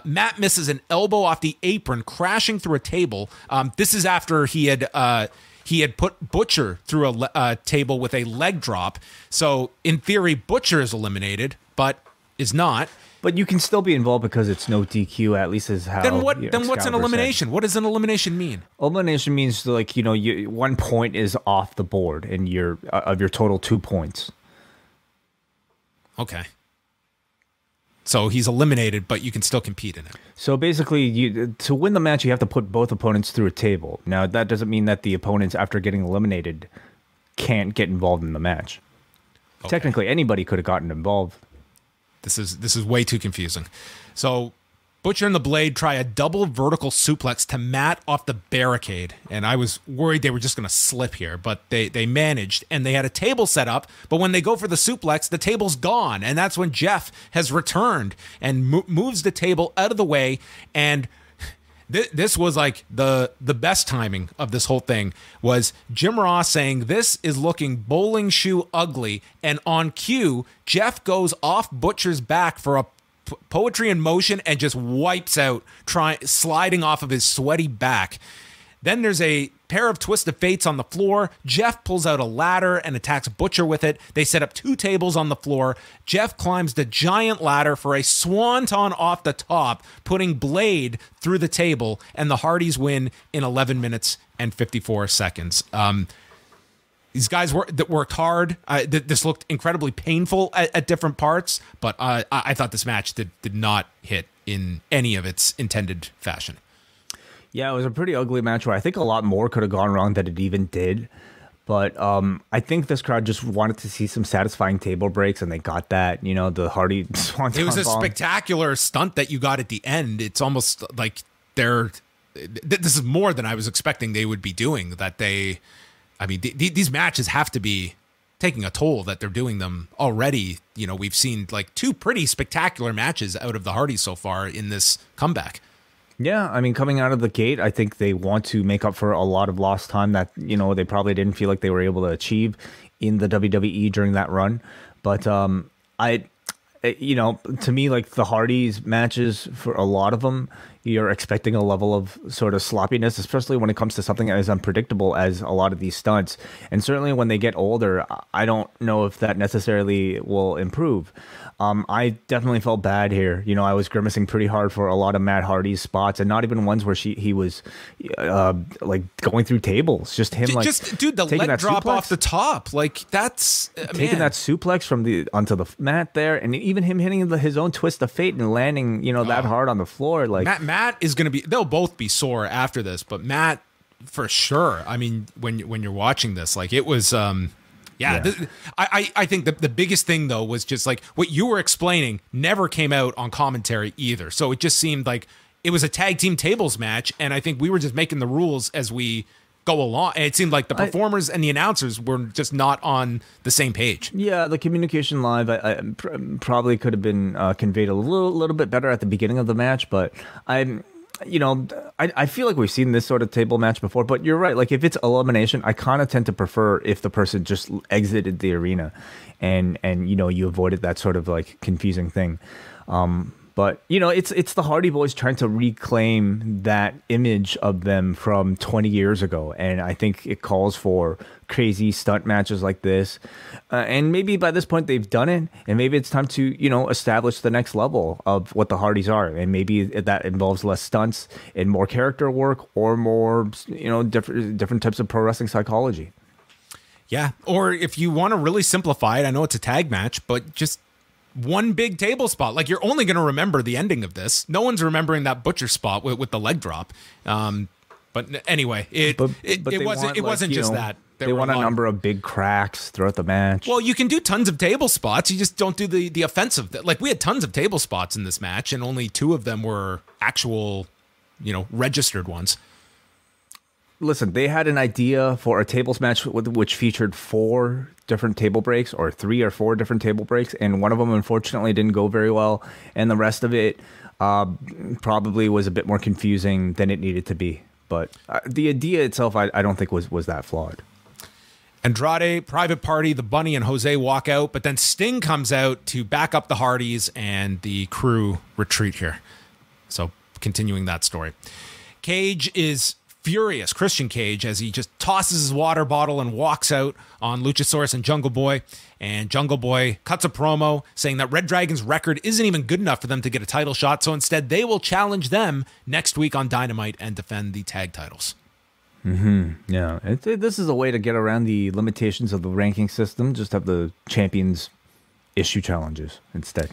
Matt misses an elbow off the apron, crashing through a table. This is after he had put Butcher through a table with a leg drop. So, in theory, Butcher is eliminated, but is not. But you can still be involved because it's no DQ, at least is how. Then what's an elimination? What does an elimination mean? Elimination means, like, you know, 1 point is off the board and of your total 2 points. Okay. So he's eliminated, but you can still compete in it. So basically, to win the match, you have to put both opponents through a table. Now, that doesn't mean that the opponents, after getting eliminated, can't get involved in the match. Okay. Technically, anybody could have gotten involved. This is way too confusing. So Butcher and the Blade try a double vertical suplex to Matt off the barricade. And I was worried they were just going to slip here, but they managed. And they had a table set up, but when they go for the suplex, the table's gone. And that's when Jeff has returned and moves the table out of the way. And This was like the best timing of this whole thing was Jim Ross saying this is looking bowling shoe ugly, and on cue Jeff goes off Butcher's back for a poetry in motion and just wipes out, sliding off of his sweaty back. Then there's a pair of twisted fates on the floor. Jeff pulls out a ladder and attacks Butcher with it. They set up 2 tables on the floor. Jeff climbs the giant ladder for a swanton off the top, putting Blade through the table, and the Hardys win in 11 minutes and 54 seconds. These guys worked hard. This looked incredibly painful at different parts, but I thought this match did not hit in any of its intended fashion. Yeah, it was a pretty ugly match where I think a lot more could have gone wrong than it even did. But I think this crowd just wanted to see some satisfying table breaks, and they got that. You know, the Hardy Swanton It was a bomb. spectacular stunt that you got at the end. It's almost like this is more than I was expecting they would be doing. These matches have to be taking a toll that they're doing them already. You know, we've seen like 2 pretty spectacular matches out of the Hardys so far in this comeback. Yeah, I mean, coming out of the gate, I think they want to make up for a lot of lost time that, you know, they probably didn't feel like they were able to achieve in the WWE during that run. But to me, like the Hardys matches, for a lot of them, you're expecting a level of sort of sloppiness, especially when it comes to something as unpredictable as a lot of these stunts. And certainly when they get older, I don't know if that necessarily will improve. I definitely felt bad here. You know, I was grimacing pretty hard for a lot of Matt Hardy's spots, and not even ones where he was like going through tables. Just him, the leg drop off the top, like that's taking that suplex onto the mat there, and even him hitting his own twist of fate and landing, that hard on the floor. Like Matt is going to be. They'll both be sore after this, but Matt for sure. I mean, when you're watching this, like it was. I think the biggest thing, though, was just like what you were explaining never came out on commentary either. So it just seemed like it was a tag team tables match. And I think we were just making the rules as we go along. And it seemed like the performers and the announcers were just not on the same page. Yeah, the communication live I probably could have been conveyed a little bit better at the beginning of the match. But I feel like we've seen this sort of table match before, but you're right. Like if it's elimination, I kind of tend to prefer if the person just exited the arena and you avoided that sort of like confusing thing. But it's the Hardy Boys trying to reclaim that image of them from 20 years ago, and I think it calls for crazy stunt matches like this. And maybe by this point they've done it, and maybe it's time to establish the next level of what the Hardys are, and maybe that involves less stunts and more character work, or more different types of pro wrestling psychology. Yeah, or if you want to really simplify it, I know it's a tag match, but just one big table spot. Like you're only going to remember the ending of this. No one's remembering that Butcher spot with the leg drop. But anyway, it wasn't just that. They want a number of big cracks throughout the match. Well, you can do tons of table spots. You just don't do the offensive. Like we had tons of table spots in this match, and only 2 of them were actual, registered ones. Listen, they had an idea for a tables match which featured 4 different table breaks, or 3 or 4 different table breaks, and one of them unfortunately didn't go very well, and the rest of it probably was a bit more confusing than it needed to be. But the idea itself, I don't think was that flawed. Andrade, Private Party, The Bunny, and Jose walk out, but then Sting comes out to back up the Hardys, and the crew retreat here. So continuing that story. Cage is furious, Christian Cage, as he just tosses his water bottle and walks out on Luchasaurus and Jungle Boy. And Jungle Boy cuts a promo saying that Red Dragon's record isn't even good enough for them to get a title shot, so instead they will challenge them next week on Dynamite and defend the tag titles. Yeah, this is a way to get around the limitations of the ranking system. Just have the champions issue challenges instead.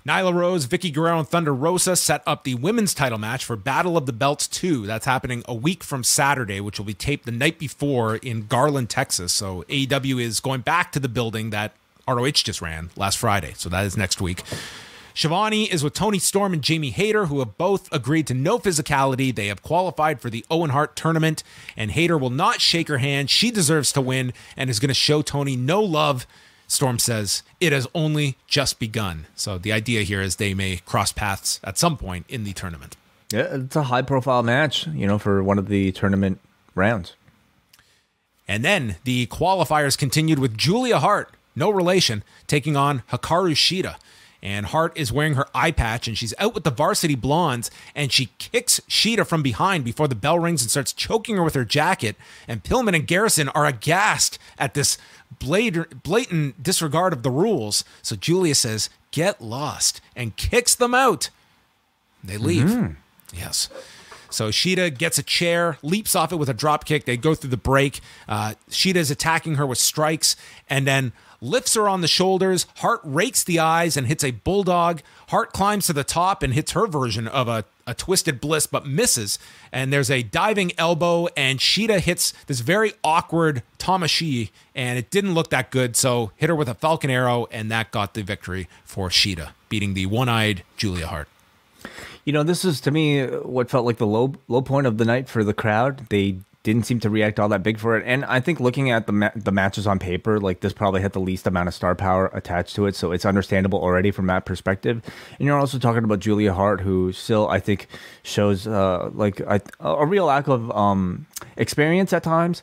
Nyla Rose, Vicky Guerrero, and Thunder Rosa set up the women's title match for Battle of the Belts 2. That's happening a week from Saturday, which will be taped the night before in Garland, Texas. So AEW is going back to the building that ROH just ran last Friday. So that is next week. Shivani is with Toni Storm and Jamie Hayter, who have both agreed to no physicality. They have qualified for the Owen Hart tournament, and Hayter will not shake her hand. She deserves to win and is going to show Toni no love. Storm says it has only just begun. So the idea here is they may cross paths at some point in the tournament. Yeah, it's a high-profile match, for one of the tournament rounds. And then the qualifiers continued with Julia Hart, no relation, taking on Hikaru Shida. And Hart is wearing her eye patch, and she's out with the Varsity Blondes, and she kicks Shida from behind before the bell rings and starts choking her with her jacket. And Pillman and Garrison are aghast at this blatant disregard of the rules. So Julia says, "Get lost," and kicks them out. They leave. Mm-hmm. Yes. So Shida gets a chair, leaps off it with a drop kick. They go through the break. Shida is attacking her with strikes, and then lifts her on the shoulders. Hart rakes the eyes and hits a bulldog. Hart climbs to the top and hits her version of a twisted bliss, but misses. And there's a diving elbow, and Shida hits this very awkward Tamashi, and it didn't look that good, so hit her with a Falcon Arrow, and that got the victory for Shida, beating the one-eyed Julia Hart. This is, to me, what felt like the low point of the night for the crowd. They didn't seem to react all that big for it. And I think looking at the matches on paper, like this probably had the least amount of star power attached to it. So it's understandable already from that perspective. And you're also talking about Julia Hart, who still, I think, shows a real lack of experience at times.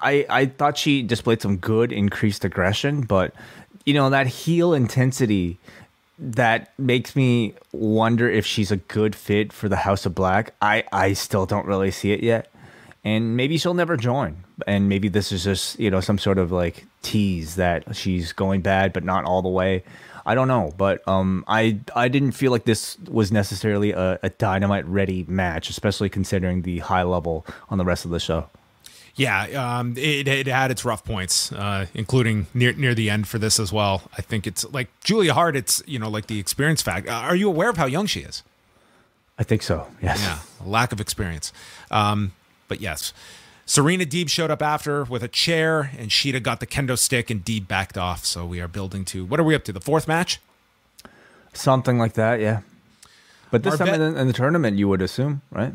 I thought she displayed some good increased aggression, but, that heel intensity that makes me wonder if she's a good fit for the House of Black. I still don't really see it yet. And maybe she'll never join. And maybe this is just, some sort of like tease that she's going bad, but not all the way. I don't know. But I didn't feel like this was necessarily a Dynamite ready match, especially considering the high level on the rest of the show. Yeah, it had its rough points, including near the end for this as well. I think it's like Julia Hart, it's, like the experience fact. Are you aware of how young she is? I think so, yes. Yeah, lack of experience. But yes, Serena Deeb showed up after with a chair, and Shida got the kendo stick, and Deeb backed off. So we are building to, what are we up to, the fourth match? Something like that, yeah. But this time in the tournament, you would assume, right?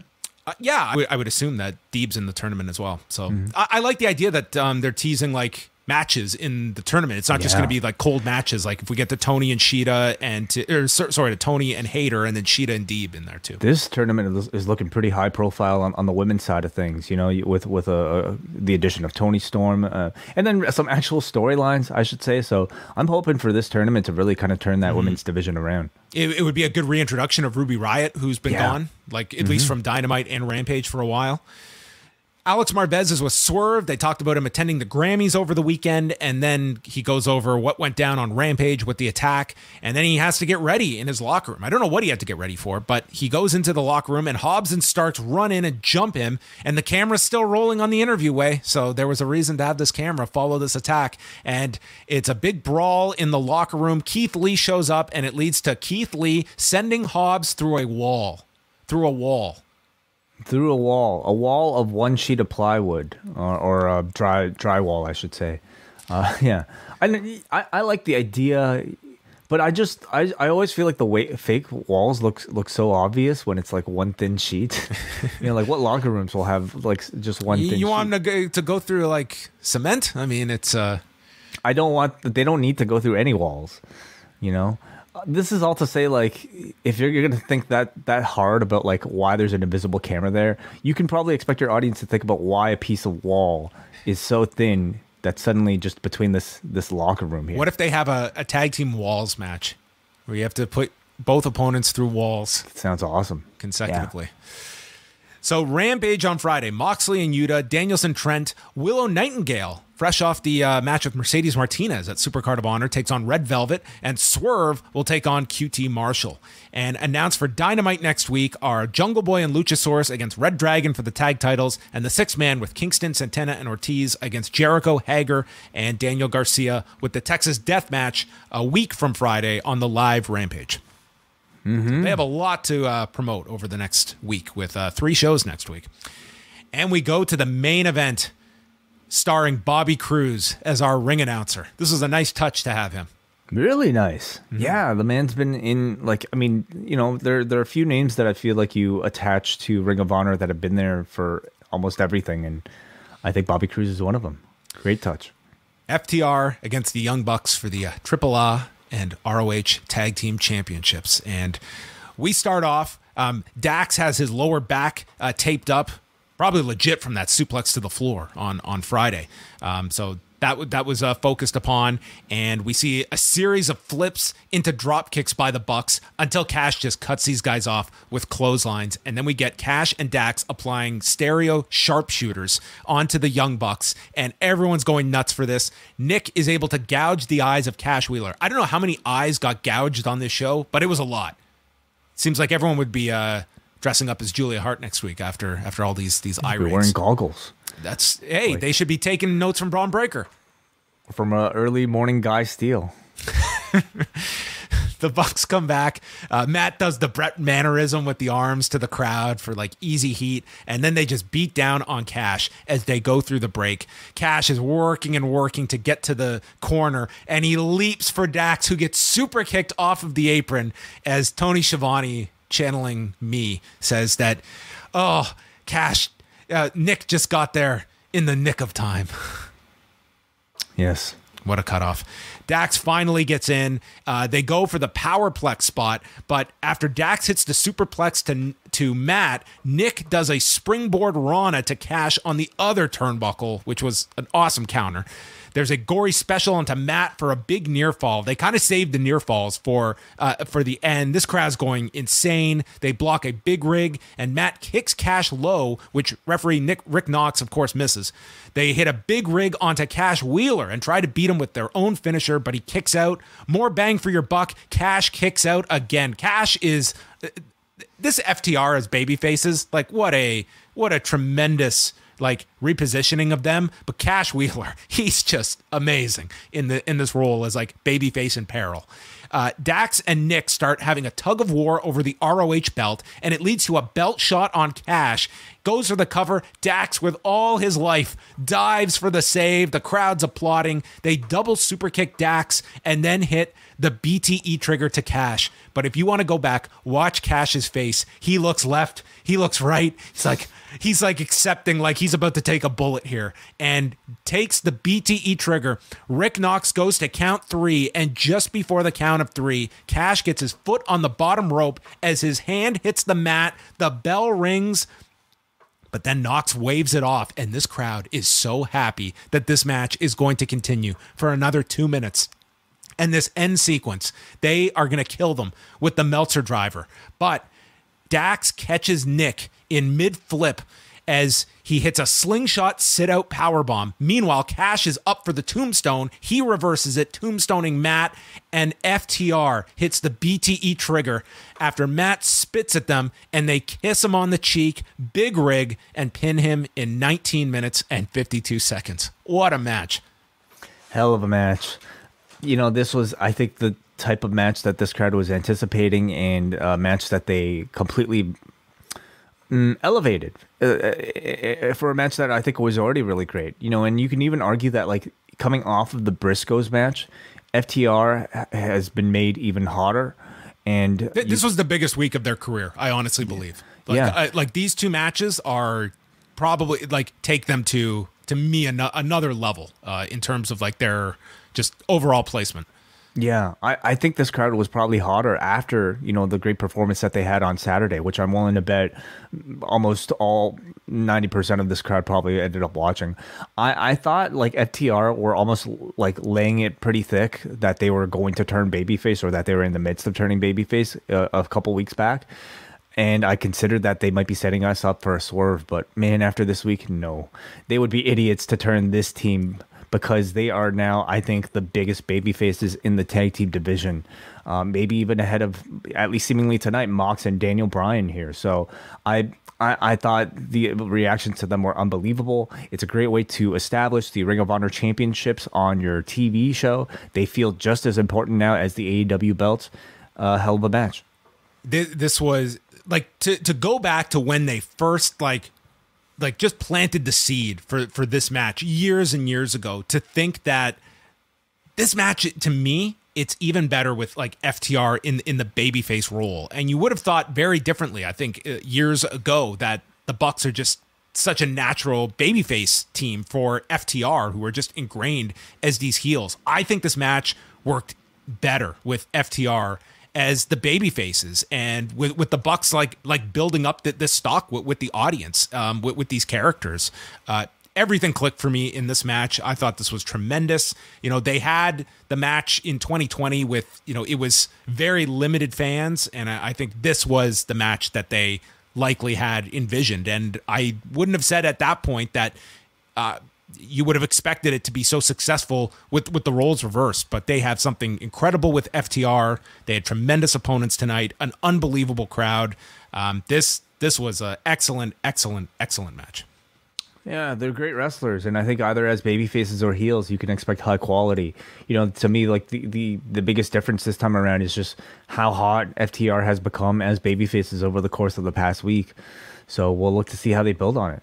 Yeah, I would assume that Deeb's in the tournament as well. So I like the idea that they're teasing like matches in the tournament. It's not just going to be like cold matches. Like if we get to Tony and Shida to Tony and Hayter, and then Shida and Deeb in there too. This tournament is looking pretty high profile on the women's side of things. With the addition of Tony Storm, and then some actual storylines, I should say. So I'm hoping for this tournament to really kind of turn that women's division around. It would be a good reintroduction of Ruby Riott, who's been gone, like at least from Dynamite and Rampage for a while. Alex Marvez is with Swerve. They talked about him attending the Grammys over the weekend, and then he goes over what went down on Rampage with the attack, and then he has to get ready in his locker room. I don't know what he had to get ready for, but he goes into the locker room, and Hobbs and Starks run in and jump him, and the camera's still rolling on the interview way, so there was a reason to have this camera follow this attack, and it's a big brawl in the locker room. Keith Lee shows up, and it leads to Keith Lee sending Hobbs through a wall. Through a wall of one sheet of plywood or a drywall, I should say. Yeah, I like the idea, but I always feel like the way fake walls look so obvious when it's like one thin sheet. Like what locker rooms will have like just one thin sheet? You want them to go through like cement? I mean, it's. They don't need to go through any walls. This is all to say, like, if you're going to think that hard about, like, why there's an invisible camera there, you can probably expect your audience to think about why a piece of wall is so thin that suddenly just between this locker room here. What if they have a tag team walls match where you have to put both opponents through walls? Sounds awesome. Consecutively. Yeah. So Rampage on Friday, Moxley and Yuta, Danielson Trent, Willow Nightingale, fresh off the match with Mercedes Martinez at Supercard of Honor, takes on Red Velvet, and Swerve will take on QT Marshall. And announced for Dynamite next week are Jungle Boy and Luchasaurus against Red Dragon for the tag titles, and the sixth man with Kingston, Santana, and Ortiz against Jericho, Hager, and Daniel Garcia, with the Texas Death Match a week from Friday on the live Rampage. They have a lot to promote over the next week with 3 shows next week. And we go to the main event starring Bobby Cruz as our ring announcer. This was a nice touch to have him. Really nice. Yeah, the man's been in, like, I mean, there are a few names that I feel like you attach to Ring of Honor that have been there for almost everything, and I think Bobby Cruz is one of them. Great touch. FTR against the Young Bucks for the AAA and ROH Tag Team Championships. And we start off Dax has his lower back taped up, probably legit from that suplex to the floor on Friday. So that was focused upon, and we see a series of flips into drop kicks by the Bucks until Cash just cuts these guys off with clotheslines, and then we get Cash and Dax applying stereo sharpshooters onto the Young Bucks, and everyone's going nuts for this. Nick is able to gouge the eyes of Cash Wheeler. I don't know how many eyes got gouged on this show, but it was a lot. Seems like everyone would be dressing up as Julia Hart next week after all these eye raids. Wearing goggles. They should be taking notes from Braun Breaker. From early morning Guy Steele. The Bucks come back. Matt does the Brett mannerism with the arms to the crowd for like easy heat, and then they just beat down on Cash as they go through the break. Cash is working and working to get to the corner, and he leaps for Dax, who gets super kicked off of the apron as Tony Schiavone, channeling me, says that, oh, Cash, Nick just got there in the nick of time. Yes. What a cutoff. Dax finally gets in. They go for the powerplex spot, but after Dax hits the superplex to Matt, Nick does a springboard Rana to Cash on the other turnbuckle, which was an awesome counter. There's a gory special onto Matt for a big near fall. They kind of saved the near falls for the end. This crowd's going insane. They block a big rig, and Matt kicks Cash low, which referee Rick Knox, of course, misses. They hit a big rig onto Cash Wheeler and try to beat him with their own finisher, but he kicks out. More bang for your buck. Cash kicks out again. Cash is... This FTR as baby faces, like what a tremendous like repositioning of them. But Cash Wheeler, he's just amazing in this role as like babyface in peril. Dax and Nick start having a tug of war over the ROH belt, and it leads to a belt shot on Cash. Goes for the cover. Dax, with all his life, dives for the save. The crowd's applauding. They double super kick Dax and then hit the BTE trigger to Cash. But if you want to go back, watch Cash's face. He looks left. He looks right. He's like accepting, like he's about to take a bullet here, and takes the BTE trigger. Rick Knox goes to count 3, and just before the count of 3, Cash gets his foot on the bottom rope as his hand hits the mat. The bell rings, but then Knox waves it off, and this crowd is so happy that this match is going to continue for another 2 minutes. And this end sequence, they are going to kill them with the Meltzer driver. But Dax catches Nick in mid-flip as he hits a slingshot sit-out powerbomb. Meanwhile, Cash is up for the tombstone. He reverses it, tombstoning Matt, and FTR hits the BTE trigger after Matt spits at them, and they kiss him on the cheek, big rig, and pin him in 19 minutes and 52 seconds. What a match. Hell of a match. You know, this was, I think, the type of match that this crowd was anticipating, and a match that they completely elevated for a match that I think was already really great. You know, and you can even argue that, like, coming off of the Briscoes match, FTR has been made even hotter. And this was the biggest week of their career, I honestly believe. Like these two matches are probably, like, take them to me another level in terms of like their just overall placement. Yeah, I think this crowd was probably hotter after, you know, the great performance that they had on Saturday, which I'm willing to bet almost all 90% of this crowd probably ended up watching. I thought like FTR were almost like laying it pretty thick that they were going to turn babyface, or that they were in the midst of turning babyface a couple weeks back. And I considered that they might be setting us up for a swerve. But man, after this week, no. They would be idiots to turn this team, because they are now, I think, the biggest baby faces in the tag team division. Maybe even ahead of, at least seemingly tonight, Mox and Daniel Bryan here. So I thought the reactions to them were unbelievable. It's a great way to establish the Ring of Honor championships on your TV show. They feel just as important now as the AEW belts. Hell of a match. This was, like, to go back to when they first, like just planted the seed for this match years and years ago, to think that this match, to me, it's even better with like FTR in the babyface role. And you would have thought very differently, I think, years ago, that the Bucks are just such a natural babyface team for FTR, who are just ingrained as these heels. I think this match worked better with FTR as the baby faces, and with the Bucks like building up this stock with the audience, with these characters. Everything clicked for me in this match. I thought this was tremendous. They had the match in 2020 with, it was very limited fans, and I think this was the match that they likely had envisioned. And I wouldn't have said at that point that you would have expected it to be so successful with the roles reversed, but they have something incredible with FTR. They had tremendous opponents tonight, an unbelievable crowd. This was an excellent match. Yeah, they're great wrestlers, and I think either as baby faces or heels, you can expect high quality. To me, like the biggest difference this time around is just how hot FTR has become as baby faces over the course of the past week. So we'll look to see how they build on it.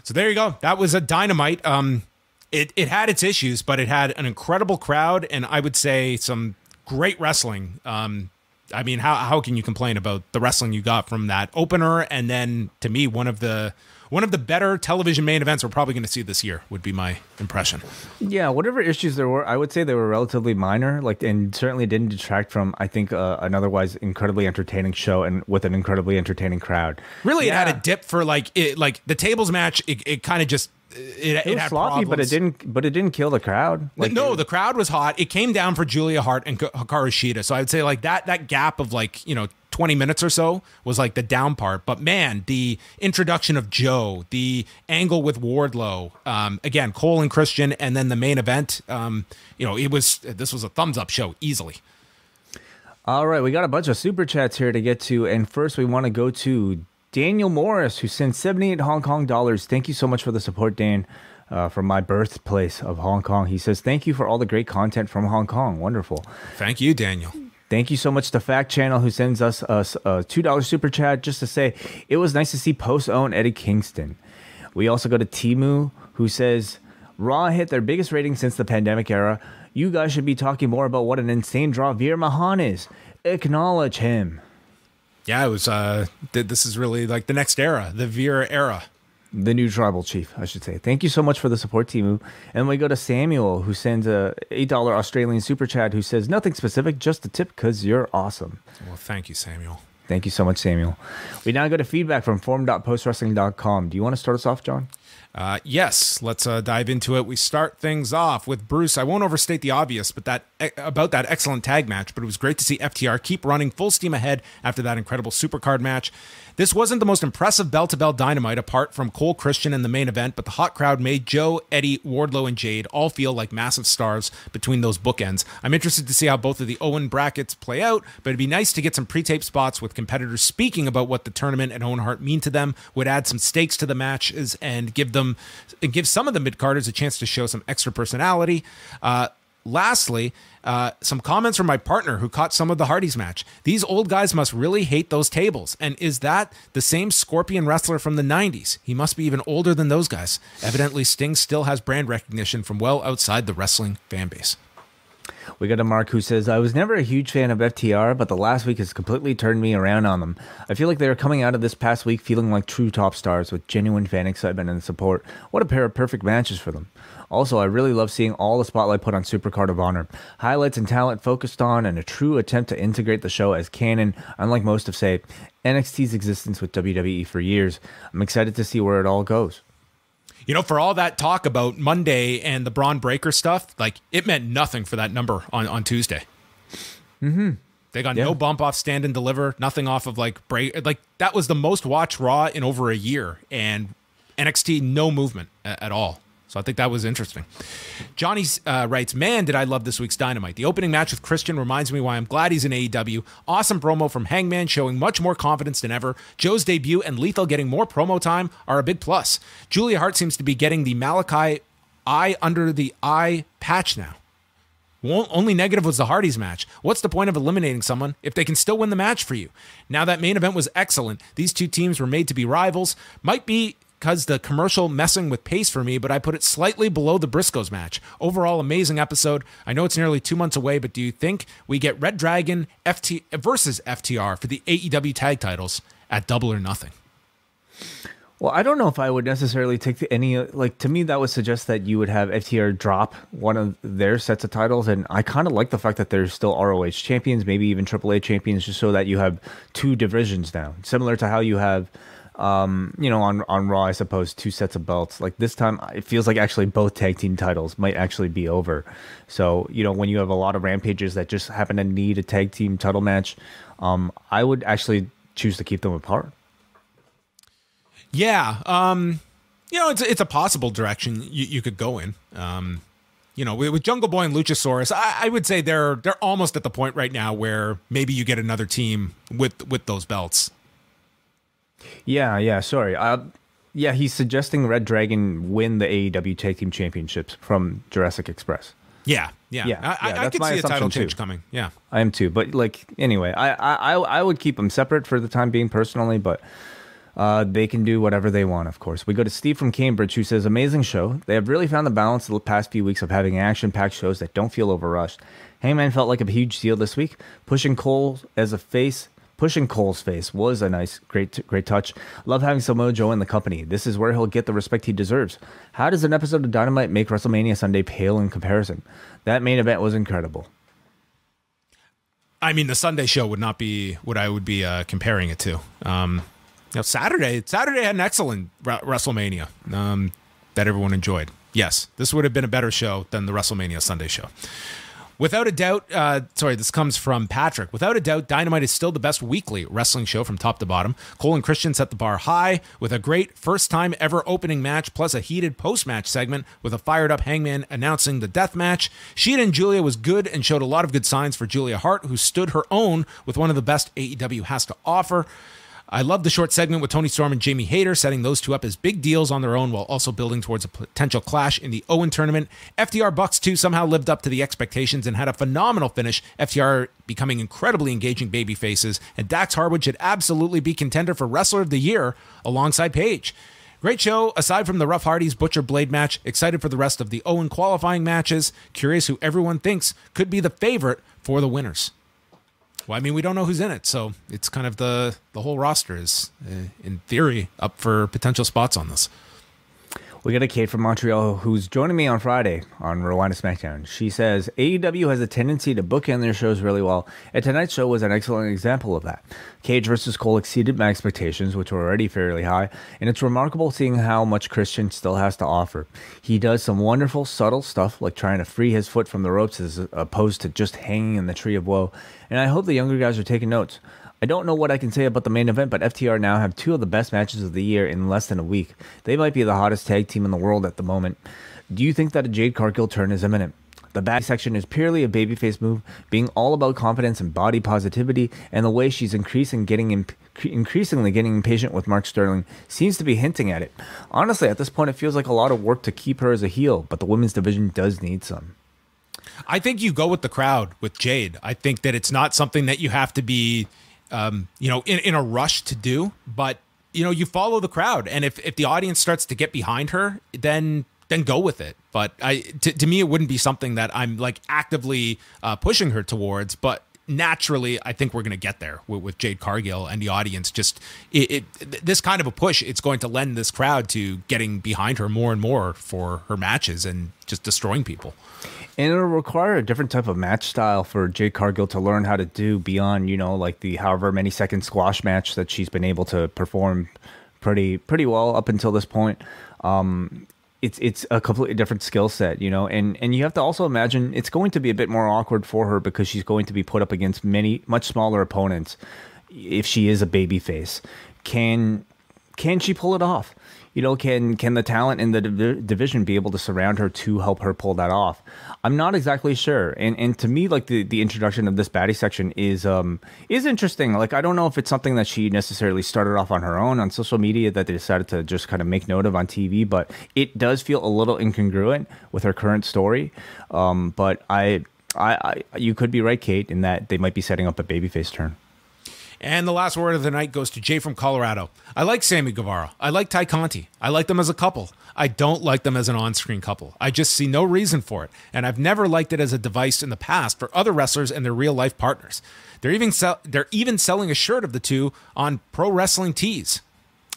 So there you go. That was a Dynamite. It had its issues, but it had an incredible crowd, and I would say some great wrestling. I mean, how can you complain about the wrestling you got from that opener? And then, to me, one of the better television main events we're probably going to see this year would be my impression. Yeah, whatever issues there were, I would say they were relatively minor, and certainly didn't detract from, I think, an otherwise incredibly entertaining show and with an incredibly entertaining crowd. Really, It had a dip for the tables match. It kind of just. It was had sloppy, problems. but it didn't kill the crowd. The crowd was hot. It came down for Julia Hart and Hikaru Shida. So I would say that gap of 20 minutes or so was like the down part. But man, the introduction of Joe, the angle with Wardlow, again, Cole and Christian, and then the main event, this was a thumbs up show easily. All right, we got a bunch of super chats here to get to. And first we want to go to Daniel Morris, who sent 78 Hong Kong dollars. Thank you so much for the support, Dan, from my birthplace of Hong Kong. He says, thank you for all the great content from Hong Kong. Wonderful. Thank you, Daniel. Thank you so much to Fact Channel, who sends us a $2 super chat just to say, it was nice to see post-own Eddie Kingston. We also go to Timu, who says, Raw hit their biggest rating since the pandemic era. You guys should be talking more about what an insane draw Veer Mahan is. Acknowledge him. Yeah, it was. This is really like the next era, the Veer era. The new tribal chief, I should say. Thank you so much for the support, Timu. And we go to Samuel, who sends a $8 Australian super chat, who says, nothing specific, just a tip because you're awesome. Well, thank you, Samuel. Thank you so much, Samuel. We now go to feedback from forum.postwrestling.com. Do you want to start us off, John? Yes, let's dive into it. We start things off with Bruce. I won't overstate the obvious, but about that excellent tag match, but it was great to see FTR keep running full steam ahead after that incredible supercard match. This wasn't the most impressive bell-to-bell Dynamite apart from Cole Christian in the main event, but the hot crowd made Joe, Eddie, Wardlow, and Jade all feel like massive stars between those bookends. I'm interested to see how both of the Owen brackets play out, but it'd be nice to get some pre-tape spots with competitors speaking about what the tournament and Owen Hart mean to them, would add some stakes to the matches and give some of the mid-carders a chance to show some extra personality. Lastly, some comments from my partner who caught some of the Hardys match. These old guys must really hate those tables. And is that the same Scorpion wrestler from the 90s? He must be even older than those guys. Evidently, Sting still has brand recognition from well outside the wrestling fan base. We got a Mark who says, I was never a huge fan of FTR, but the last week has completely turned me around on them. I feel like they are coming out of this past week feeling like true top stars with genuine fan excitement and support. What a pair of perfect matches for them. Also, I really love seeing all the spotlight put on Supercard of Honor. Highlights and talent focused on, and a true attempt to integrate the show as canon, unlike most of, say, NXT's existence with WWE for years. I'm excited to see where it all goes. For all that talk about Monday and the Braun Breaker stuff, it meant nothing for that number on Tuesday. Mm-hmm. They got no bump off Stand and Deliver, nothing off of break. That was the most watched Raw in over a year, and NXT no movement at all. So I think that was interesting. Johnny writes, man, did I love this week's Dynamite. The opening match with Christian reminds me why I'm glad he's in AEW. Awesome promo from Hangman showing much more confidence than ever. Joe's debut and Lethal getting more promo time are a big plus. Julia Hart seems to be getting the Malachi eye under the eye patch now. Only negative was the Hardys match. What's the point of eliminating someone if they can still win the match for you? Now that main event was excellent. These two teams were made to be rivals. Might be because the commercial messing with pace for me, but I put it slightly below the Briscoes match. Overall, amazing episode. I know it's nearly 2 months away, but do you think we get Red Dragon versus FTR for the AEW tag titles at Double or Nothing? Well, I don't know if I would necessarily take any, like, to me, that would suggest that you would have FTR drop one of their sets of titles. And I kind of like the fact that there's still ROH champions, maybe even AAA champions, just so that you have two divisions now, similar to how you have, on Raw, I suppose, two sets of belts. Like this time, it feels like actually both tag team titles might actually be over. So, when you have a lot of rampages that just happen to need a tag team title match, I would actually choose to keep them apart. Yeah, it's a possible direction you could go in. With Jungle Boy and Luchasaurus, I would say they're almost at the point right now where maybe you get another team with those belts. Yeah. Sorry. Yeah, he's suggesting Red Dragon win the AEW Tag Team Championships from Jurassic Express. Yeah. I could see a title change coming. Yeah, I am too. But anyway, I would keep them separate for the time being personally, but. They can do whatever they want, of course. We go to Steve from Cambridge, who says, amazing show. They have really found the balance the past few weeks of having action-packed shows that don't feel overrushed. Hangman felt like a huge deal this week. Pushing Cole's face was a nice, great touch. Love having Samoa Joe in the company. This is where he'll get the respect he deserves. How does an episode of Dynamite make WrestleMania Sunday pale in comparison? That main event was incredible. I mean, the Sunday show would not be what I would be comparing it to. Saturday had an excellent WrestleMania that everyone enjoyed. Yes, this would have been a better show than the WrestleMania Sunday show. Without a doubt, this comes from Patrick. Without a doubt, Dynamite is still the best weekly wrestling show from top to bottom. Cole and Christian set the bar high with a great first-time ever opening match, plus a heated post-match segment with a fired-up Hangman announcing the death match. Sheeta and Julia was good and showed a lot of good signs for Julia Hart, who stood her own with one of the best AEW has to offer. I love the short segment with Tony Storm and Jamie Hayter, setting those two up as big deals on their own while also building towards a potential clash in the Owen tournament. FTR Bucks 2 somehow lived up to the expectations and had a phenomenal finish, FTR becoming incredibly engaging baby faces, and Dax Harwood should absolutely be contender for Wrestler of the Year alongside Paige. Great show, aside from the Rough Hardys Butcher Blade match. Excited for the rest of the Owen qualifying matches. Curious who everyone thinks could be the favorite for the winners. Well, I mean, we don't know who's in it, so it's kind of the whole roster is, in theory, up for potential spots on this. We got a Kate from Montreal who's joining me on Friday on Rewind-A-SmackDown. She says, AEW has a tendency to bookend their shows really well, and tonight's show was an excellent example of that. Cage versus Cole exceeded my expectations, which were already fairly high, and it's remarkable seeing how much Christian still has to offer. He does some wonderful, subtle stuff, like trying to free his foot from the ropes as opposed to just hanging in the tree of woe, and I hope the younger guys are taking notes. I don't know what I can say about the main event, but FTR now have two of the best matches of the year in less than a week. They might be the hottest tag team in the world at the moment. Do you think that a Jade Cargill turn is imminent? The back section is purely a babyface move, being all about confidence and body positivity, and the way she's increasingly getting impatient with Mark Sterling seems to be hinting at it. Honestly, at this point, it feels like a lot of work to keep her as a heel, but the women's division does need some. I think you go with the crowd with Jade. I think that it's not something that you have to be in a rush to do, but you follow the crowd, and if the audience starts to get behind her, then go with it. But to me, it wouldn't be something that I'm like actively pushing her towards. But naturally, I think we're going to get there with Jade Cargill and the audience. Just this kind of a push, it's going to lend this crowd to getting behind her more and more for her matches and just destroying people. And it'll require a different type of match style for Jade Cargill to learn how to do beyond, like the however many second squash match that she's been able to perform pretty well up until this point. It's a completely different skill set, and you have to also imagine it's going to be a bit more awkward for her because she's going to be put up against much smaller opponents if she is a babyface. Can she pull it off? Can the talent in the division be able to surround her to help her pull that off? I'm not exactly sure. And to me, like the introduction of this baddie section is interesting. Like, I don't know if it's something that she necessarily started off on her own on social media that they decided to just kind of make note of on TV, but it does feel a little incongruent with her current story. But you could be right, Kate, in that they might be setting up a babyface turn. And the last word of the night goes to Jay from Colorado. I like Sammy Guevara. I like Ty Conti. I like them as a couple. I don't like them as an on-screen couple. I just see no reason for it. And I've never liked it as a device in the past for other wrestlers and their real-life partners. They're even selling a shirt of the two on Pro Wrestling Tees.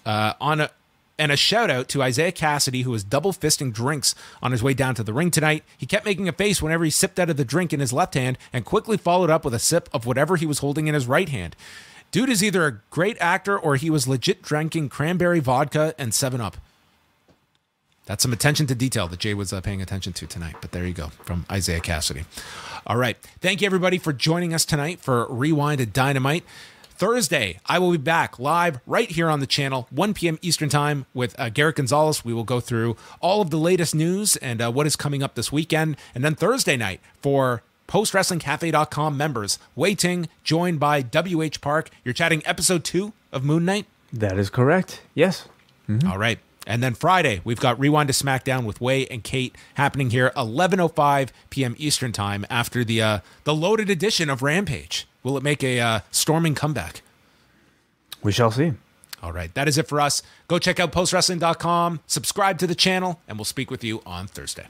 On And a shout out to Isaiah Cassidy, who was double fisting drinks on his way down to the ring tonight. He kept making a face whenever he sipped out of the drink in his left hand and quickly followed up with a sip of whatever he was holding in his right hand. Dude is either a great actor or he was legit drinking cranberry vodka and 7-Up. That's some attention to detail that Jay was paying attention to tonight. But there you go, from Isaiah Cassidy. All right. Thank you, everybody, for joining us tonight for Rewind-A-Dynamite. Thursday, I will be back live right here on the channel, 1 p.m. Eastern Time with Garrett Gonzalez. We will go through all of the latest news and what is coming up this weekend. And then Thursday night for PostWrestlingCafe.com members, Wai Ting, joined by W.H. Park. You're chatting episode 2 of Moon Knight? That is correct. Yes. Mm-hmm. All right. And then Friday, we've got Rewind to SmackDown with Wai and Kate happening here 11:05 p.m. Eastern Time after the loaded edition of Rampage. Will it make a storming comeback? We shall see. All right. That is it for us. Go check out postwrestling.com, subscribe to the channel, and we'll speak with you on Thursday.